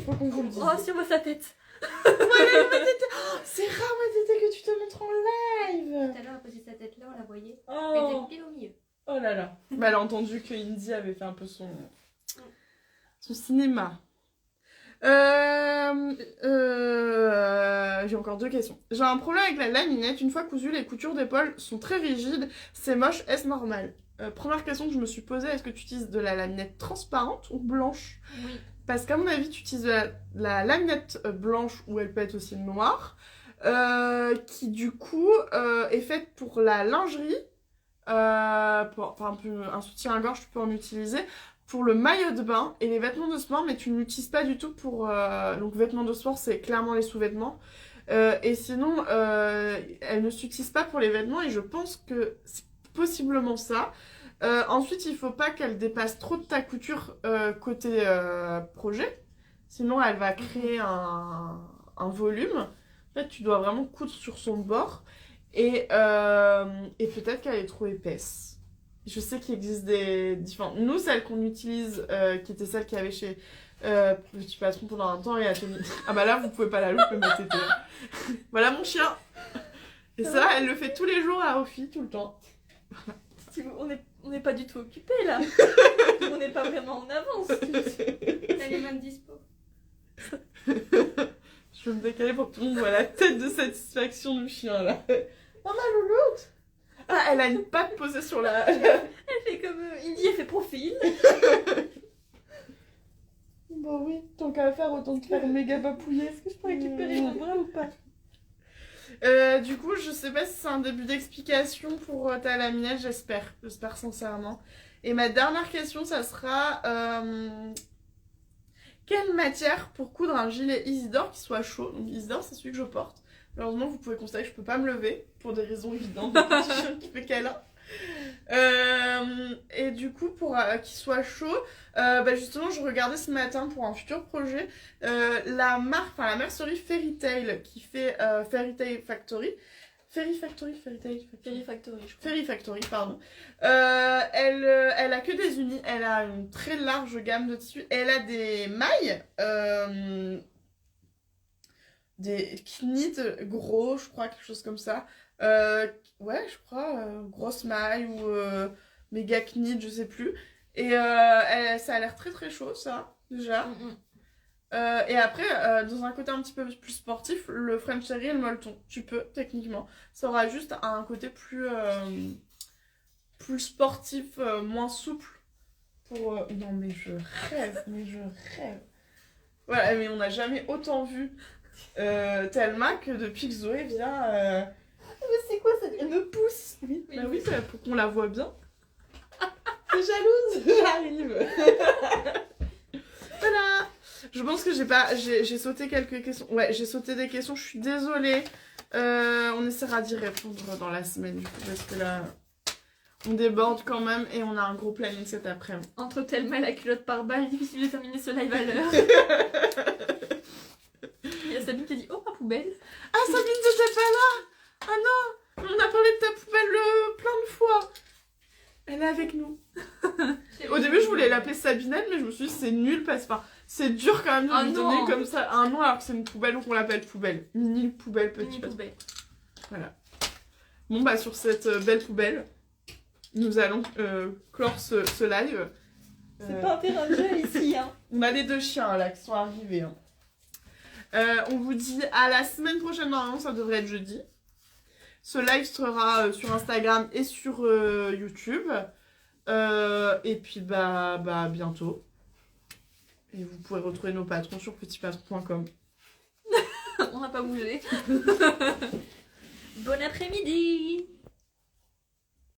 Faut qu'on vous le dise. Oh, si on voit sa tête. Voilà, ma Tété. Oh, c'est rare, ma Tété, que tu te montres en live. Tout à l'heure, à poser sa tête là, on la voyait. Elle Oh, était pile au milieu. oh là là. Bah, elle a entendu que Indy avait fait un peu son cinéma. J'ai encore 2 questions. J'ai un problème avec la laminette. Une fois cousues, les coutures d'épaule sont très rigides. C'est moche, est-ce normal? Première question que je me suis posée, est-ce que tu utilises de la laminette transparente ou blanche? Oui. Parce qu'à mon avis, tu utilises de la laminette blanche ou elle peut être aussi noire, qui du coup est faite pour la lingerie, pour un soutien-gorge, tu peux en utiliser, pour le maillot de bain et les vêtements de sport, mais tu ne l'utilises pas du tout pour... donc vêtements de sport, c'est clairement les sous-vêtements. Et sinon, elle ne s'utilise pas pour les vêtements et je pense que c'est possiblement ça. Ensuite, il faut pas qu'elle dépasse trop de ta couture côté projet. Sinon, elle va créer un volume. En fait, tu dois vraiment coudre sur son bord. Et peut-être qu'elle est trop épaisse. Je sais qu'il existe des différentes... Nous, celle qu'on utilise, qui était celle qu'il y avait chez Petit Patron pendant un temps, et elle ah bah là, vous pouvez pas la louper, ma tétée. Voilà mon chien. Et ça, elle le fait tous les jours à Ophi, tout le temps. On n'est pas du tout occupés là. On n'est pas vraiment en avance. T'as les mêmes dispo. Je vais me décaler pour que tout le monde voit la tête de satisfaction du chien là. Oh ma louloute! Ah, elle a une patte posée sur la... Elle fait comme Indy, elle fait profil. Bah oui, tant qu'à faire, autant te faire méga papouiller. Est-ce que je peux récupérer mon bras ou pas? Du coup, je sais pas si c'est un début d'explication pour ta laminette, j'espère. J'espère sincèrement. Et ma dernière question, ça sera... quelle matière pour coudre un gilet Isidore qui soit chaud? Donc Isidore, c'est celui que je porte. Malheureusement, vous pouvez constater que je peux pas me lever, pour des raisons évidentes, de petit chien qui fait câlin. Et du coup, pour qu'il soit chaud, bah justement, je regardais ce matin pour un futur projet la mercerie Fairy Tail qui fait Fairy Tail Factory. Fairy Factory, pardon. Elle a que des unis, elle a une très large gamme de tissus. Elle a des mailles, des knits gros, je crois, quelque chose comme ça. Ouais, je crois, grosse maille ou méga knit, je sais plus. Et ça a l'air très très chaud, ça, déjà. Et après, dans un côté un petit peu plus sportif, le French Terry et le molleton, tu peux, techniquement. Ça aura juste un côté plus sportif, moins souple pour... Non, mais je rêve, Voilà, mais on n'a jamais autant vu Thelma que depuis que Zoé vient... Mais c'est quoi ça? Elle me pousse. Oui, bah oui, c'est pour qu'on la voit bien. T'es jalouse? J'arrive. Voilà. Je pense que j'ai sauté quelques questions. Ouais, j'ai sauté des questions, je suis désolée. On essaiera d'y répondre dans la semaine, du coup, parce que là, on déborde quand même et on a un gros planning cet après-midi. Entre Thelma et la culotte par balle, difficile de terminer ce live à l'heure. Il y a Sabine qui a dit oh ma poubelle. Ah, Sabine, t'étais pas là! Ah non! On a parlé de ta poubelle plein de fois. Elle est avec nous. Au début, je voulais l'appeler Sabinette, mais je me suis dit c'est nul parce que c'est dur quand même de lui donner comme ça un nom alors que c'est une poubelle, donc on l'appelle poubelle. Mini poubelle, petite poubelle. Voilà. Bon, bah, sur cette belle poubelle, nous allons clore ce live. C'est pas un terrain de jeu ici, hein. On a les 2 chiens là qui sont arrivés. Hein. On vous dit à la semaine prochaine, normalement ça devrait être jeudi. Ce live sera sur Instagram et sur YouTube. Et puis bah bientôt. Et vous pourrez retrouver nos patrons sur petitpatron.com. On n'a pas bougé. Bon après-midi.